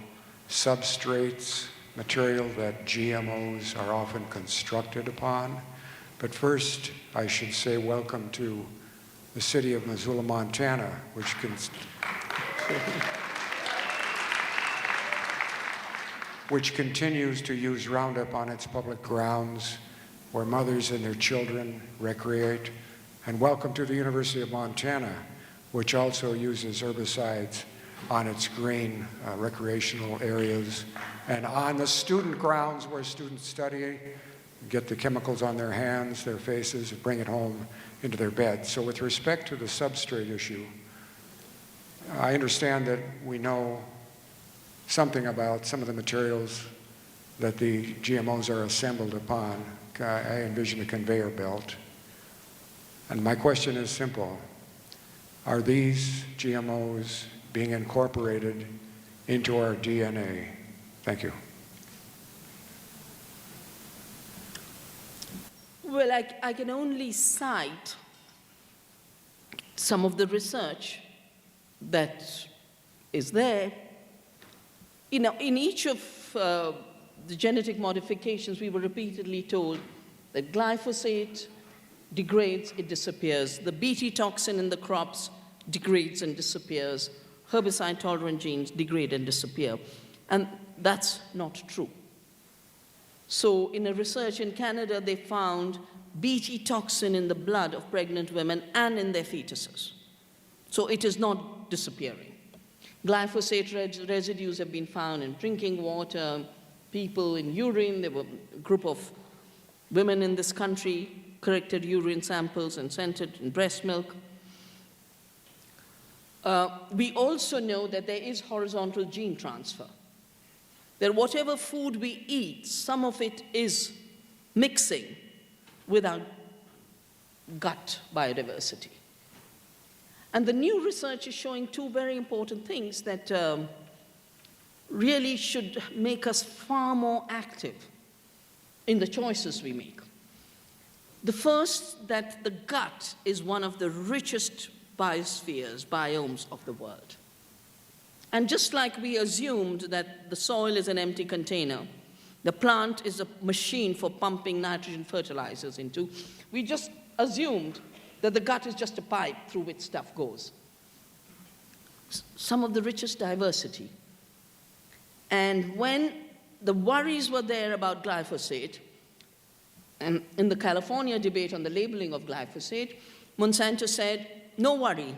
substrates, material that GMOs are often constructed upon. But first, I should say welcome to the city of Missoula, Montana, which continues to use Roundup on its public grounds, where mothers and their children recreate. And welcome to the University of Montana, which also uses herbicides on its green recreational areas, and on the student grounds where students study, get the chemicals on their hands, their faces, and bring it home into their beds. So with respect to the substrate issue, I understand that we know something about some of the materials that the GMOs are assembled upon. I envision a conveyor belt. And my question is simple. Are these GMOs being incorporated into our DNA? Thank you. Well, I can only cite some of the research that is there. You know, in each of the genetic modifications, we were repeatedly told that glyphosate degrades, it disappears. The Bt toxin in the crops degrades and disappears. Herbicide-tolerant genes degrade and disappear. And that's not true. So in a research in Canada, they found Bt toxin in the blood of pregnant women and in their fetuses. So it is not disappearing. Glyphosate residues have been found in drinking water, people in urine. There were a group of women in this country collected urine samples and sent it in breast milk. We also know that there is horizontal gene transfer. That whatever food we eat, some of it is mixing with our gut biodiversity. And the new research is showing two very important things that really should make us far more active in the choices we make. The first, that the gut is one of the richest biomes of the world. And just like we assumed that the soil is an empty container, the plant is a machine for pumping nitrogen fertilizers into, we just assumed that the gut is just a pipe through which stuff goes. Some of the richest diversity. And when the worries were there about glyphosate, and in the California debate on the labeling of glyphosate, Monsanto said, no worry,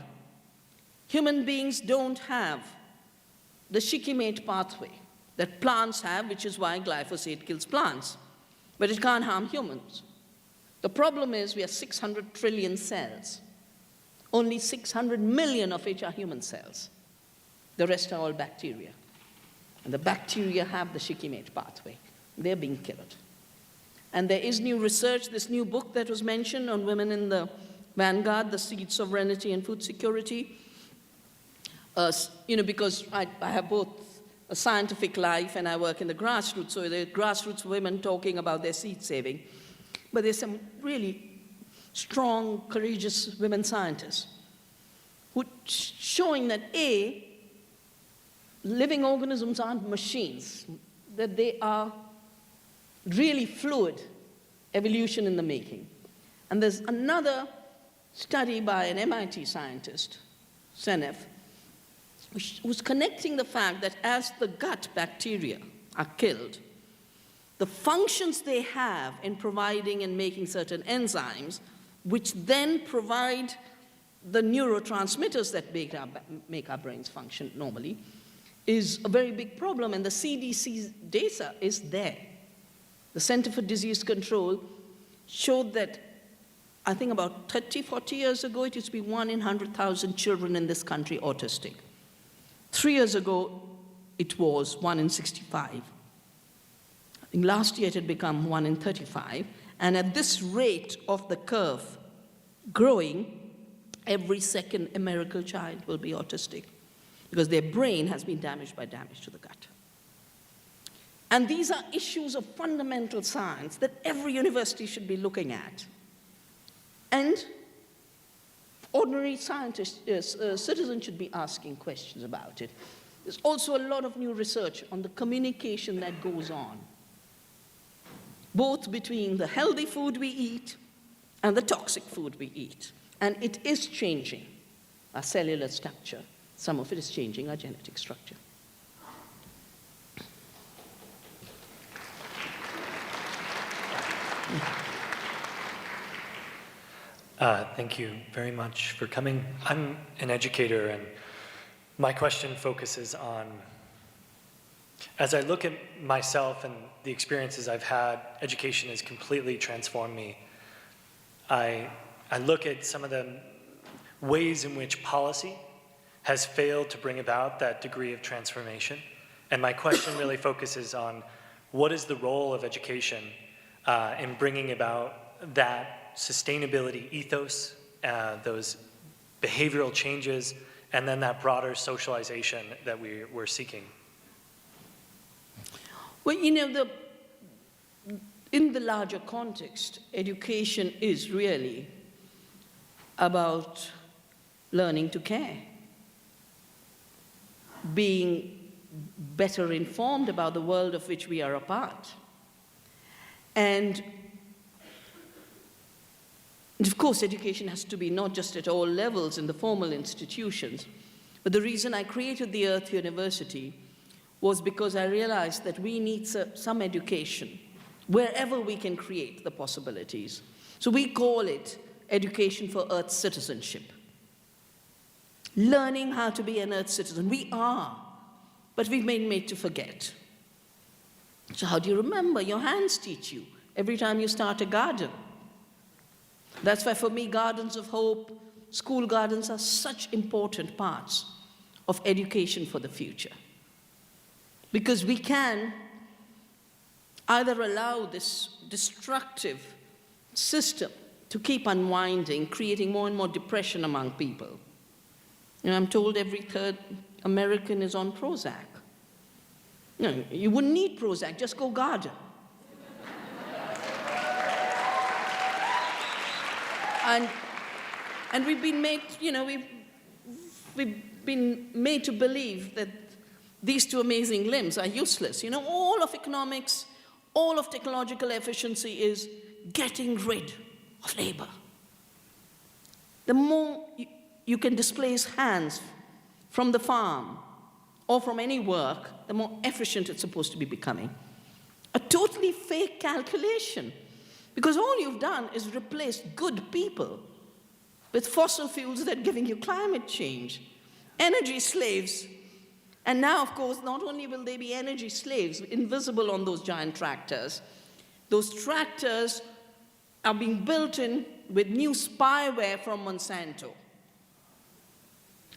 human beings don't have the shikimate pathway that plants have, which is why glyphosate kills plants, but it can't harm humans. The problem is we have 600 trillion cells, only 600 million of which are human cells. The rest are all bacteria. And the bacteria have the shikimate pathway. They're being killed. And there is new research, this new book that was mentioned on women in the vanguard, The Seed Sovereignty and Food Security. Because I have both a scientific life and I work in the grassroots, so there are grassroots women talking about their seed saving. But there's some really strong, courageous women scientists who showing that A, living organisms aren't machines, that they are really fluid evolution in the making. And there's another study by an MIT scientist, Senef, who's connecting the fact that as the gut bacteria are killed, the functions they have in providing and making certain enzymes, which then provide the neurotransmitters that make our brains function normally, is a very big problem, and the CDC's data is there. The Center for Disease Control showed that, I think about 30, 40 years ago, it used to be 1 in 100,000 children in this country autistic. 3 years ago, it was 1 in 65. I think last year it had become 1 in 35. And at this rate of the curve growing, every second American child will be autistic because their brain has been damaged by damage to the gut. And these are issues of fundamental science that every university should be looking at. And ordinary scientists, citizens should be asking questions about it. There's also a lot of new research on the communication that goes on, both between the healthy food we eat and the toxic food we eat. And it is changing our cellular structure. Some of it is changing our genetic structure. Thank you very much for coming. I'm an educator, and my question focuses on, as I look at myself and the experiences I've had, education has completely transformed me. I look at some of the ways in which policy has failed to bring about that degree of transformation. And my question really focuses on what is the role of education in bringing about that sustainability ethos, those behavioral changes, and then that broader socialization that we're seeking? Well, you know, in the larger context, education is really about learning to care, being better informed about the world of which we are a part. And of course, education has to be not just at all levels in the formal institutions, but the reason I created the Earth University was because I realized that we need some education wherever we can create the possibilities. So we call it education for Earth citizenship. Learning how to be an Earth citizen. We are, but we've been made to forget. So how do you remember? Your hands teach you every time you start a garden. That's why for me, gardens of hope, school gardens are such important parts of education for the future. Because we can either allow this destructive system to keep unwinding, creating more and more depression among people. You know, I'm told every third American is on Prozac. No, you wouldn't need Prozac, just go garden. And we've been made, you know, we've been made to believe that these two amazing limbs are useless. You know, all of economics, all of technological efficiency is getting rid of labor. The more you can displace hands from the farm or from any work, the more efficient it's supposed to be becoming. A totally fake calculation, because all you've done is replace good people with fossil fuels that are giving you climate change, energy slaves. And now, of course, not only will they be energy slaves, invisible on those giant tractors, those tractors are being built in with new spyware from Monsanto,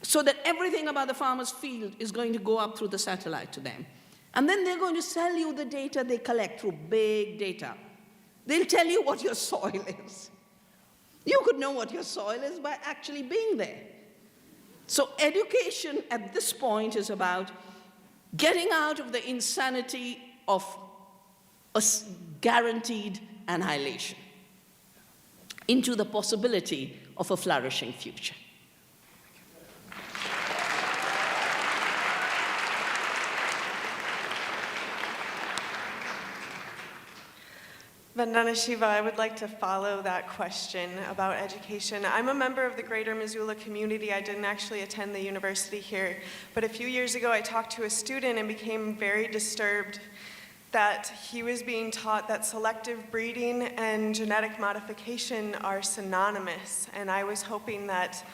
so that everything about the farmer's field is going to go up through the satellite to them. And then they're going to sell you the data they collect through big data. They'll tell you what your soil is. You could know what your soil is by actually being there. So education at this point is about getting out of the insanity of a guaranteed annihilation into the possibility of a flourishing future. Vandana Shiva, I would like to follow that question about education. I'm a member of the Greater Missoula community. I didn't actually attend the university here, but a few years ago I talked to a student and became very disturbed that he was being taught that selective breeding and genetic modification are synonymous. And I was hoping that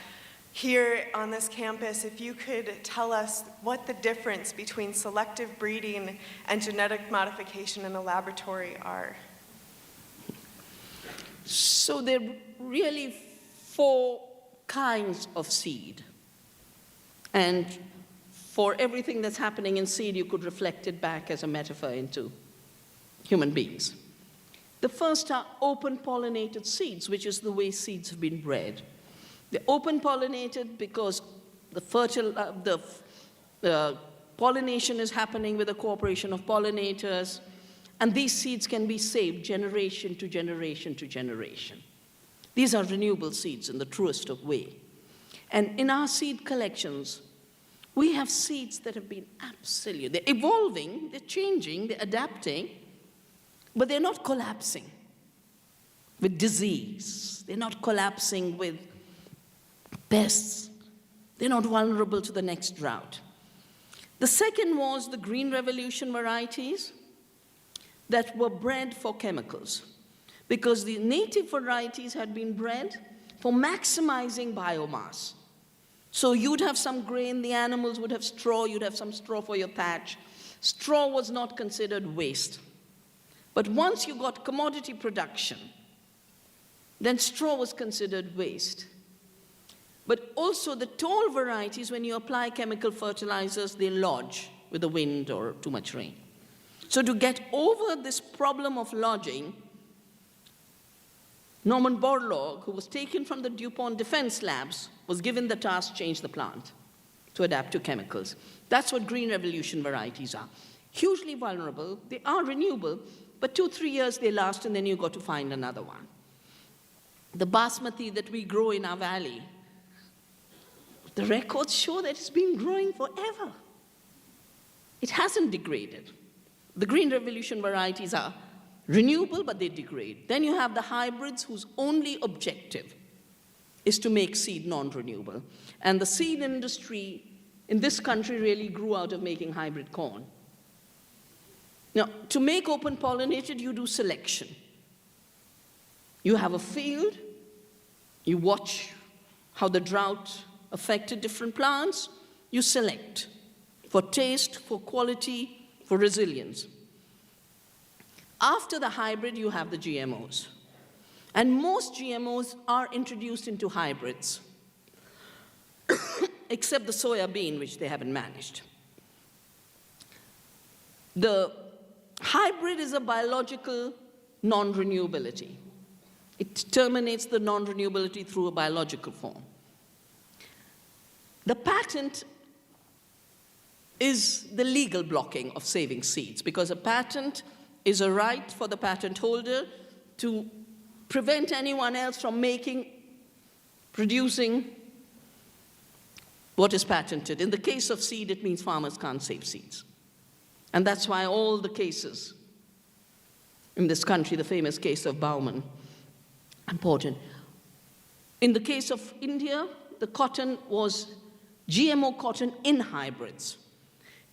here on this campus, if you could tell us what the difference between selective breeding and genetic modification in a laboratory are. So there are really 4 kinds of seed. And for everything that's happening in seed, you could reflect it back as a metaphor into human beings. The first are open-pollinated seeds, which is the way seeds have been bred. They're open-pollinated because the pollination is happening with a cooperation of pollinators, and these seeds can be saved generation to generation to generation. These are renewable seeds in the truest of way. And in our seed collections, we have seeds that have been they're evolving, they're changing, they're adapting, but they're not collapsing with disease. They're not collapsing with pests. They're not vulnerable to the next drought. The second was the Green Revolution varieties that were bred for chemicals, because the native varieties had been bred for maximizing biomass. So you'd have some grain, the animals would have straw, you'd have some straw for your thatch. Straw was not considered waste. But once you got commodity production, then straw was considered waste. But also the tall varieties, when you apply chemical fertilizers, they lodge with the wind or too much rain. So to get over this problem of lodging, Norman Borlaug, who was taken from the DuPont Defense Labs, was given the task, change the plant to adapt to chemicals. That's what Green Revolution varieties are. Hugely vulnerable, they are renewable, but 2-3 years they last and then you got to find another one. The basmati that we grow in our valley, the records show that it's been growing forever. It hasn't degraded. The Green Revolution varieties are renewable, but they degrade. Then you have the hybrids whose only objective is to make seed non-renewable. And the seed industry in this country really grew out of making hybrid corn. Now, to make open pollinated, you do selection. You have a field, you watch how the drought affected different plants, you select for taste, for quality, for resilience. After the hybrid, you have the GMOs. And most GMOs are introduced into hybrids, except the soya bean, which they haven't managed. The hybrid is a biological non-renewability. It terminates the non-renewability through a biological form. The patent is the legal blocking of saving seeds, because a patent is a right for the patent holder to prevent anyone else from producing what is patented. In the case of seed, it means farmers can't save seeds. And that's why all the cases in this country, the famous case of Baumann, important. In the case of India, the cotton was GMO cotton in hybrids.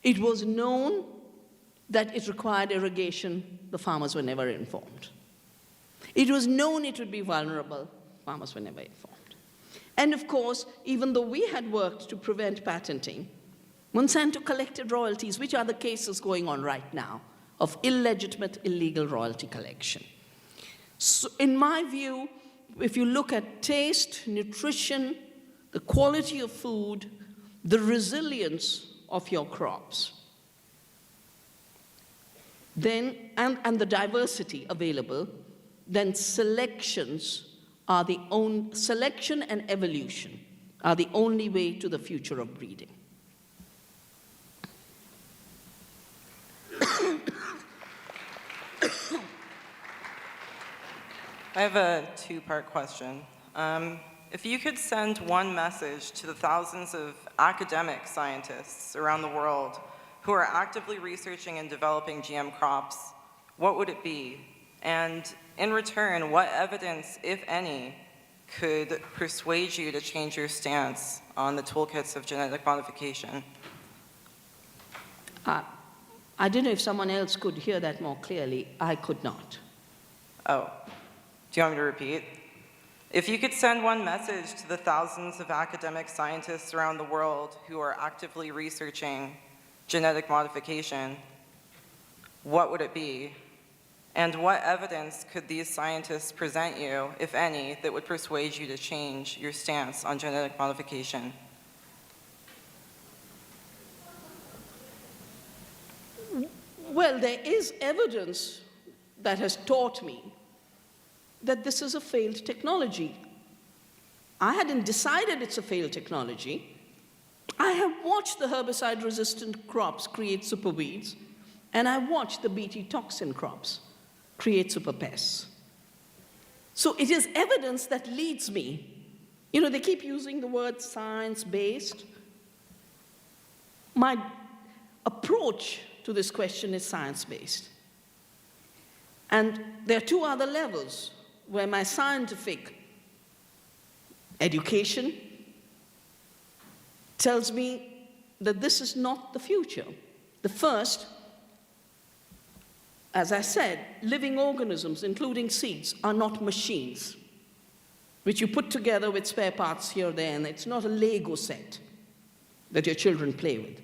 It was known that it required irrigation. The farmers were never informed. It was known it would be vulnerable. Farmers were never informed. And of course, even though we had worked to prevent patenting, Monsanto collected royalties, which are the cases going on right now of illegitimate, illegal royalty collection. So in my view, if you look at taste, nutrition, the quality of food, the resilience of your crops, then, and the diversity available, then selection and evolution are the only way to the future of breeding. I have a two-part question. If you could send one message to the thousands of academic scientists around the world who are actively researching and developing GM crops, what would it be? And in return, what evidence, if any, could persuade you to change your stance on the toolkits of genetic modification? I don't know if someone else could hear that more clearly. I could not. Oh, do you want me to repeat? If you could send one message to the thousands of academic scientists around the world who are actively researching genetic modification, what would it be? And what evidence could these scientists present you, if any, that would persuade you to change your stance on genetic modification? Well, there is evidence that has taught me that this is a failed technology. I hadn't decided it's a failed technology. I have watched the herbicide-resistant crops create superweeds, and I watched the Bt toxin crops create superpests. So it is evidence that leads me. You know, they keep using the word science-based. My approach to this question is science-based. And there are two other levels where my scientific education tells me that this is not the future. The first, as I said, living organisms, including seeds, are not machines, which you put together with spare parts here or there, and it's not a Lego set that your children play with.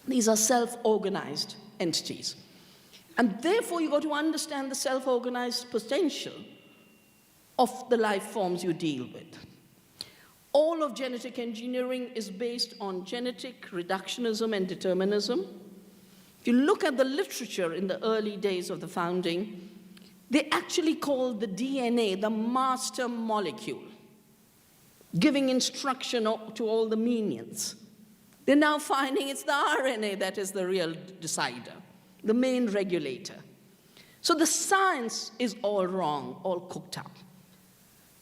These are self-organized entities. And therefore, you've got to understand the self-organized potential of the life forms you deal with. All of genetic engineering is based on genetic reductionism and determinism. If you look at the literature in the early days of the founding, they actually called the DNA the master molecule, giving instruction to all the minions. They're now finding it's the RNA that is the real decider, the main regulator. So the science is all wrong, all cooked up.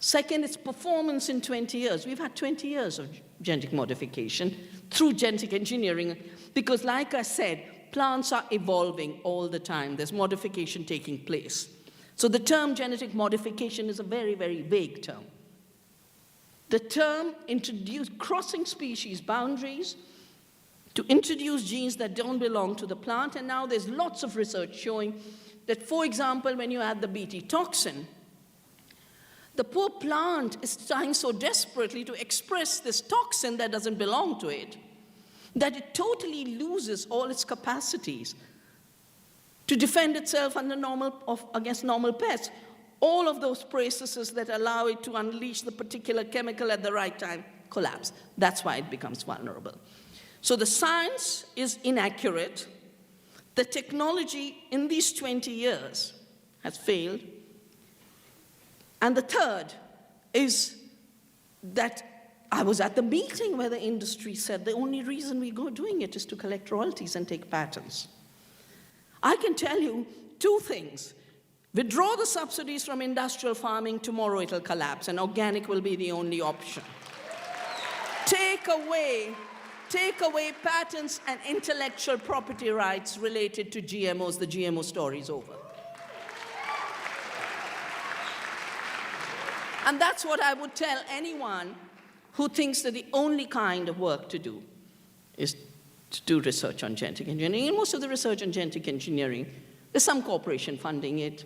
Second, it's performance in 20 years. We've had 20 years of genetic modification through genetic engineering because, like I said, plants are evolving all the time. There's modification taking place. So the term genetic modification is a very, very vague term. The term introduced crossing species boundaries to introduce genes that don't belong to the plant, and now there's lots of research showing that, for example, when you add the Bt toxin, the poor plant is trying so desperately to express this toxin that doesn't belong to it, that it totally loses all its capacities to defend itself against normal pests. All of those processes that allow it to unleash the particular chemical at the right time collapse. That's why it becomes vulnerable. So the science is inaccurate. The technology in these 20 years has failed. And the third is that I was at the meeting where the industry said the only reason we go doing it is to collect royalties and take patents. I can tell you two things. Withdraw the subsidies from industrial farming, tomorrow it'll collapse, and organic will be the only option. Take away patents and intellectual property rights related to GMOs, the GMO story is over. And that's what I would tell anyone who thinks that the only kind of work to do is to do research on genetic engineering. And most of the research on genetic engineering, there's some corporation funding it.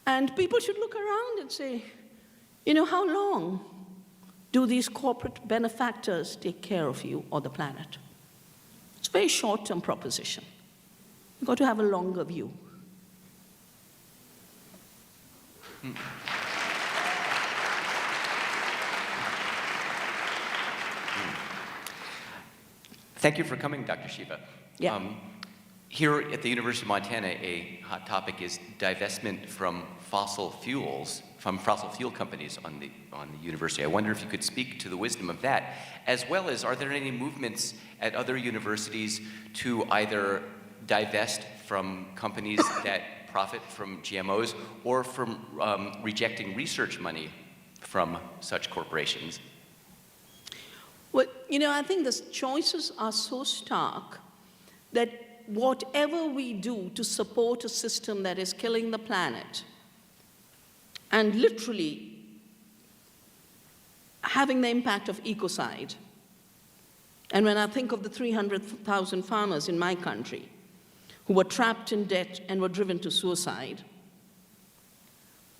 And people should look around and say, you know, how long do these corporate benefactors take care of you or the planet? It's a very short-term proposition. You've got to have a longer view. Thank you for coming, Dr. Shiva. Yeah. Here at the University of Montana, a hot topic is divestment from fossil fuels, from fossil fuel companies on the university. I wonder if you could speak to the wisdom of that, as well as are there any movements at other universities to either divest from companies that profit from GMOs or from rejecting research money from such corporations? Well, you know, I think the choices are so stark that whatever we do to support a system that is killing the planet and literally having the impact of ecocide, and when I think of the 300,000 farmers in my country who were trapped in debt and were driven to suicide,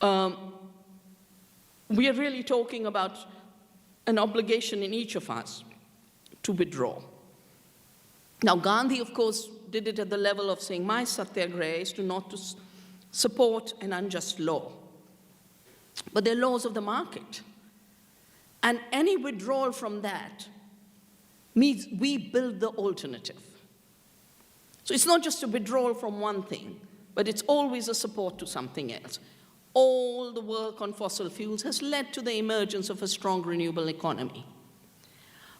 we are really talking about an obligation in each of us to withdraw. Now, Gandhi, of course, did it at the level of saying, my satyagraha is not to support an unjust law. But they're laws of the market. And any withdrawal from that means we build the alternative. So it's not just a withdrawal from one thing, but it's always a support to something else. All the work on fossil fuels has led to the emergence of a strong renewable economy.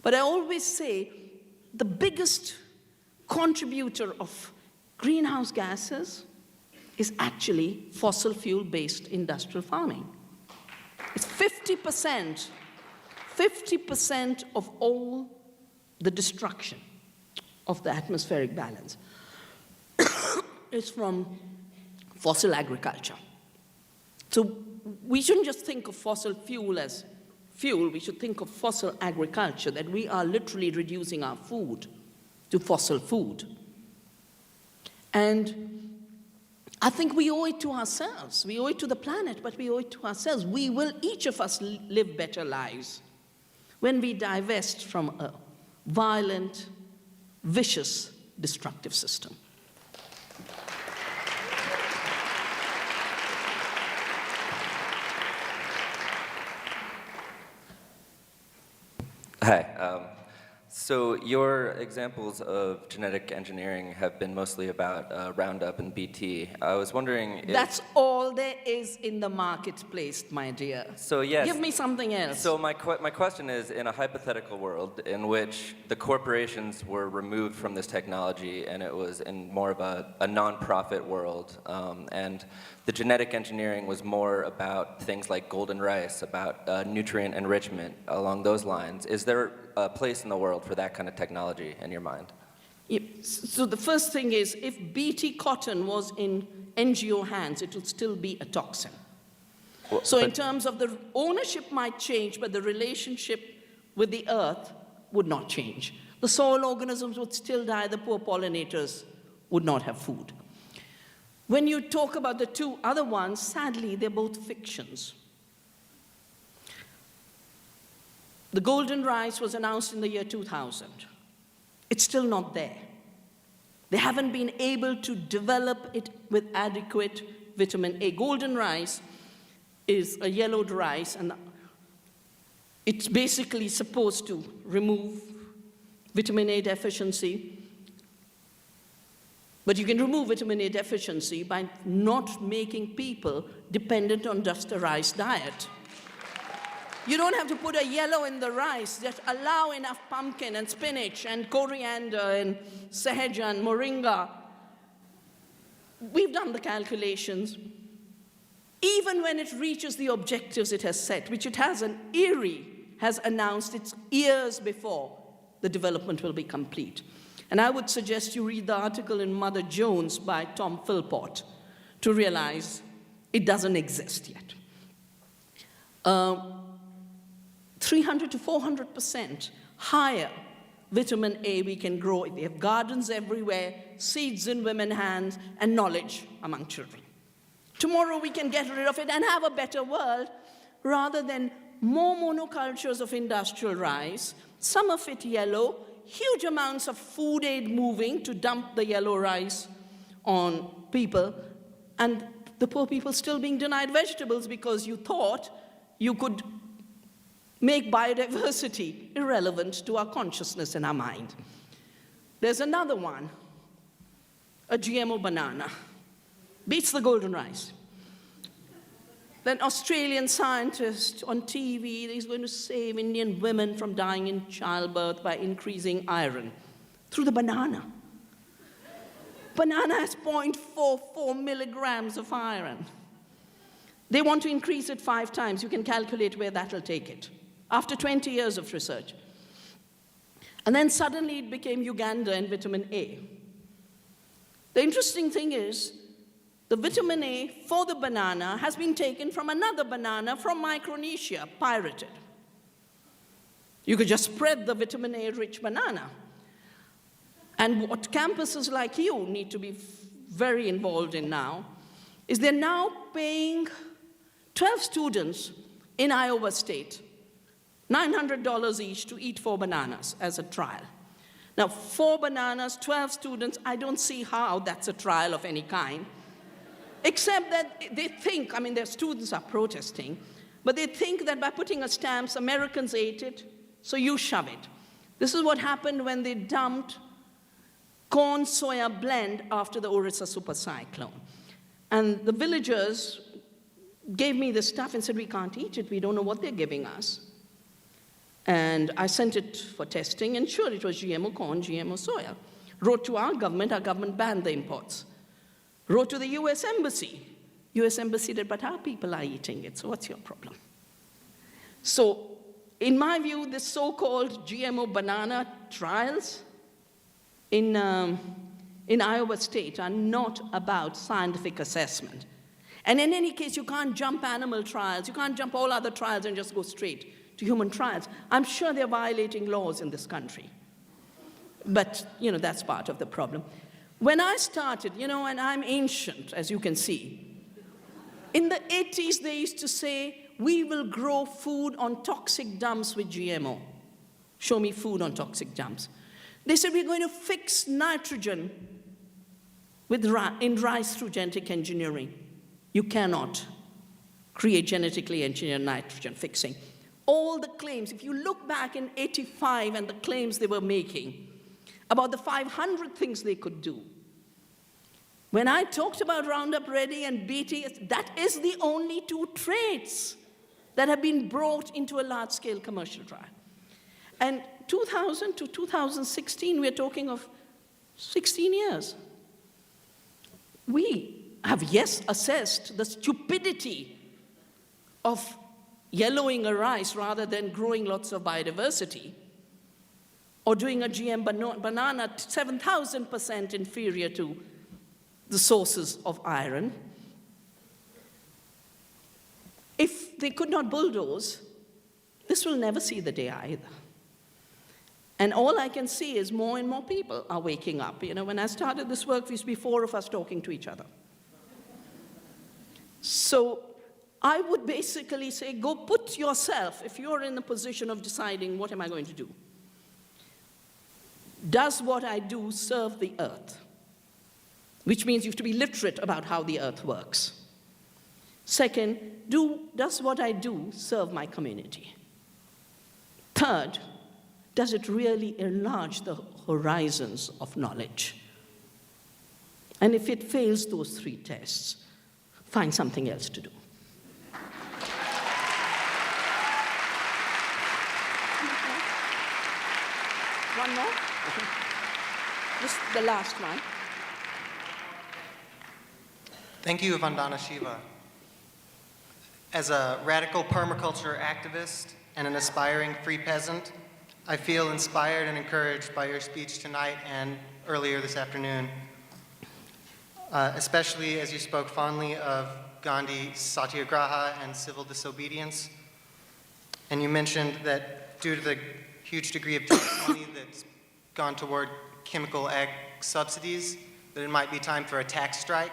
But I always say the biggest contributor of greenhouse gases is actually fossil fuel-based industrial farming. It's 50% of all the destruction of the atmospheric balance is from fossil agriculture. So we shouldn't just think of fossil fuel as fuel, we should think of fossil agriculture, that we are literally reducing our food to fossil food. And I think we owe it to ourselves. We owe it to the planet, but we owe it to ourselves. We will, each of us, live better lives when we divest from a violent, vicious, destructive system. Hi. So your examples of genetic engineering have been mostly about Roundup and BT. I was wondering if... That's all there is in the marketplace, my dear. So yes. Give me something else. So my question is, in a hypothetical world in which the corporations were removed from this technology and it was in more of a non-profit world, and the genetic engineering was more about things like golden rice, about nutrient enrichment, along those lines, is there a place in the world for that kind of technology in your mind? Yep. So the first thing is, if BT cotton was in NGO hands, it would still be a toxin. Well, so in terms of the ownership might change, but the relationship with the earth would not change. The soil organisms would still die, the poor pollinators would not have food. When you talk about the two other ones, sadly, they're both fictions. The golden rice was announced in the year 2000. It's still not there. They haven't been able to develop it with adequate vitamin A. Golden rice is a yellowed rice, and it's basically supposed to remove vitamin A deficiency. But you can remove vitamin A deficiency by not making people dependent on just a rice diet. You don't have to put a yellow in the rice. Just allow enough pumpkin and spinach and coriander and sahaj and moringa. We've done the calculations. Even when it reaches the objectives it has set, which it has, an ERI has announced it's years before the development will be complete. And I would suggest you read the article in Mother Jones by Tom Philpott to realize it doesn't exist yet. 300 to 400% higher vitamin A we can grow if we have gardens everywhere, seeds in women's hands, and knowledge among children. Tomorrow we can get rid of it and have a better world rather than more monocultures of industrial rice, some of it yellow, huge amounts of food aid moving to dump the yellow rice on people, and the poor people still being denied vegetables because you thought you could make biodiversity irrelevant to our consciousness and our mind. There's another one, a GMO banana. Beats the golden rice. Then Australian scientist on TV, he's going to save Indian women from dying in childbirth by increasing iron through the banana. Banana has 0.44 milligrams of iron. They want to increase it 5 times. You can calculate where that will take it. After 20 years of research. And then suddenly it became Uganda and vitamin A. The interesting thing is, the vitamin A for the banana has been taken from another banana from Micronesia, pirated. You could just spread the vitamin A-rich banana. And what campuses like you need to be very involved in now is they're now paying 12 students in Iowa State $900 each to eat 4 bananas as a trial. Now, 4 bananas, 12 students, I don't see how that's a trial of any kind, except that they think, I mean, their students are protesting, but they think that by putting a stamp, Americans ate it, so you shove it. This is what happened when they dumped corn-soya blend after the Orissa supercyclone. And the villagers gave me this stuff and said, we can't eat it, we don't know what they're giving us. And I sent it for testing, and sure, it was GMO corn, GMO soya. Wrote to our government banned the imports. Wrote to the US Embassy. US Embassy did, but our people are eating it, so what's your problem? So, in my view, the so-called GMO banana trials in Iowa State are not about scientific assessment. And in any case, you can't jump animal trials, you can't jump all other trials and just go straight to human trials. I'm sure they're violating laws in this country. But, that's part of the problem. When I started, and I'm ancient, as you can see, in the 80s, they used to say, we will grow food on toxic dumps with GMO. Show me food on toxic dumps. They said, we're going to fix nitrogen in rice through genetic engineering. You cannot create genetically engineered nitrogen fixing. all the claims, if you look back in 85 and the claims they were making about the 500 things they could do, when I talked about Roundup Ready and Bt, that is the only two traits that have been brought into a large-scale commercial trial. And 2000 to 2016, we're talking of 16 years. We have, yes, assessed the stupidity of yellowing a rice rather than growing lots of biodiversity, or doing a GM banana 7,000% inferior to the sources of iron. If they could not bulldoze, this will never see the day either. And all I can see is more and more people are waking up. You know, when I started this work, there used to be 4 of us talking to each other. So I would basically say, go put yourself, if you're in the position of deciding, what am I going to do? Does what I do serve the earth? Which means you have to be literate about how the earth works. Second, does what I do serve my community? Third, does it really enlarge the horizons of knowledge? And if it fails those 3 tests, find something else to do. One more? Okay. This is the last one. Thank you, Vandana Shiva. As a radical permaculture activist and an aspiring free peasant, I feel inspired and encouraged by your speech tonight and earlier this afternoon, especially as you spoke fondly of Gandhi's satyagraha and civil disobedience. And you mentioned that due to the huge degree of money that's gone toward chemical ag subsidies, that it might be time for a tax strike,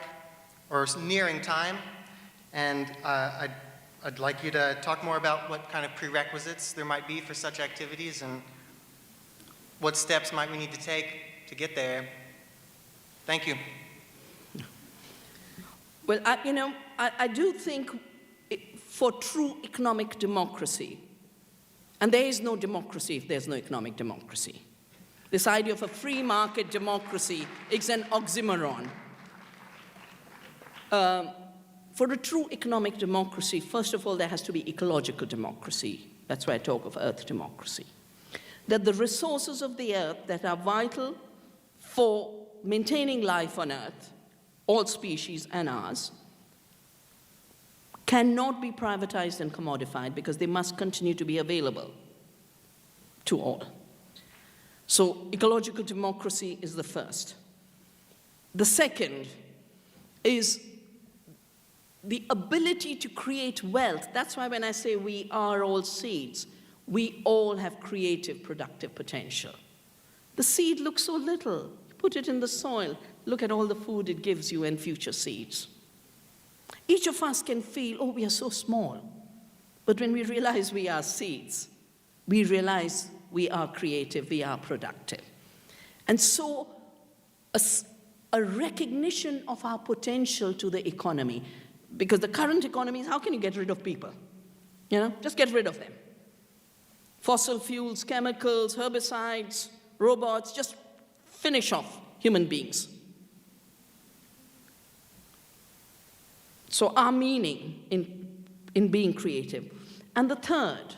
or nearing time. And I'd like you to talk more about what kind of prerequisites there might be for such activities and what steps might we need to take to get there. Thank you. Well, I do think for true economic democracy, and there is no democracy if there's no economic democracy. This idea of a free market democracy is an oxymoron. For a true economic democracy, first of all, there has to be ecological democracy. That's why I talk of earth democracy. That the resources of the earth that are vital for maintaining life on earth, all species and ours, cannot be privatized and commodified because they must continue to be available to all. So ecological democracy is the first. The second is the ability to create wealth. That's why when I say we are all seeds, we all have creative, productive potential. The seed looks so little. You put it in the soil, look at all the food it gives you and future seeds. Each of us can feel, oh, we are so small. But when we realize we are seeds, we realize we are creative, we are productive. And so a recognition of our potential to the economy, because the current economy is, how can you get rid of people? You know, just get rid of them. Fossil fuels, chemicals, herbicides, robots, just finish off human beings. So our meaning in being creative. And the third,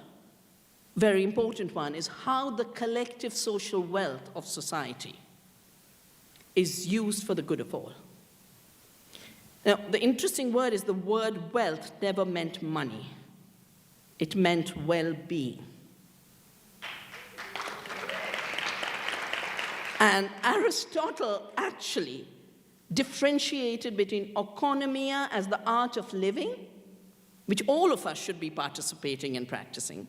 very important one, is how the collective social wealth of society is used for the good of all. Now, the interesting word is the word wealth never meant money. It meant well-being. And Aristotle actually differentiated between oikonomia as the art of living, which all of us should be participating and practicing,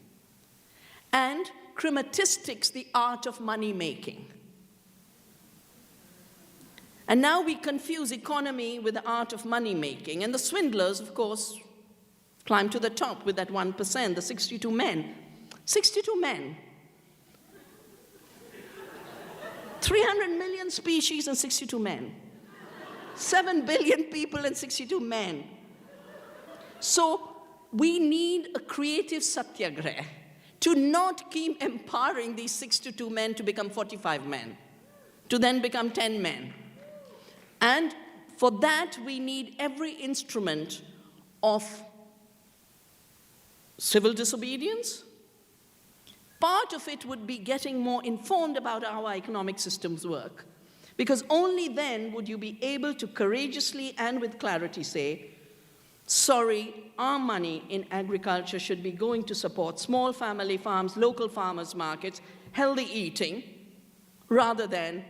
and chrematistics, the art of money-making. And now we confuse economy with the art of money-making. And the swindlers, of course, climb to the top with that 1%, the 62 men. 62 men. 300 million species and 62 men. 7 billion people and 62 men. So we need a creative satyagraha to not keep empowering these 62 men to become 45 men, to then become 10 men. And for that, we need every instrument of civil disobedience. Part of it would be getting more informed about how our economic systems work, because only then would you be able to courageously and with clarity say, sorry, our money in agriculture should be going to support small family farms, local farmers markets, healthy eating, rather than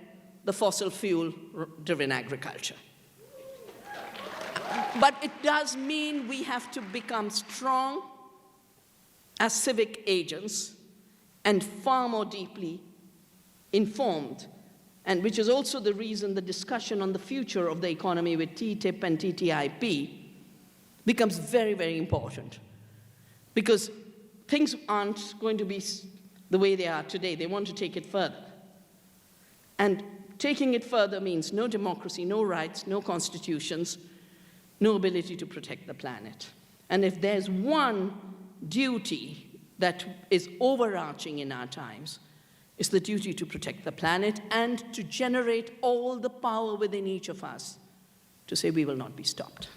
the fossil fuel-driven agriculture. But it does mean we have to become strong as civic agents and far more deeply informed, and which is also the reason the discussion on the future of the economy with TTIP and TTIP becomes very, very important. Because things aren't going to be the way they are today. They want to take it further. And taking it further means no democracy, no rights, no constitutions, no ability to protect the planet. And if there's one duty that is overarching in our times, it's the duty to protect the planet and to generate all the power within each of us to say we will not be stopped.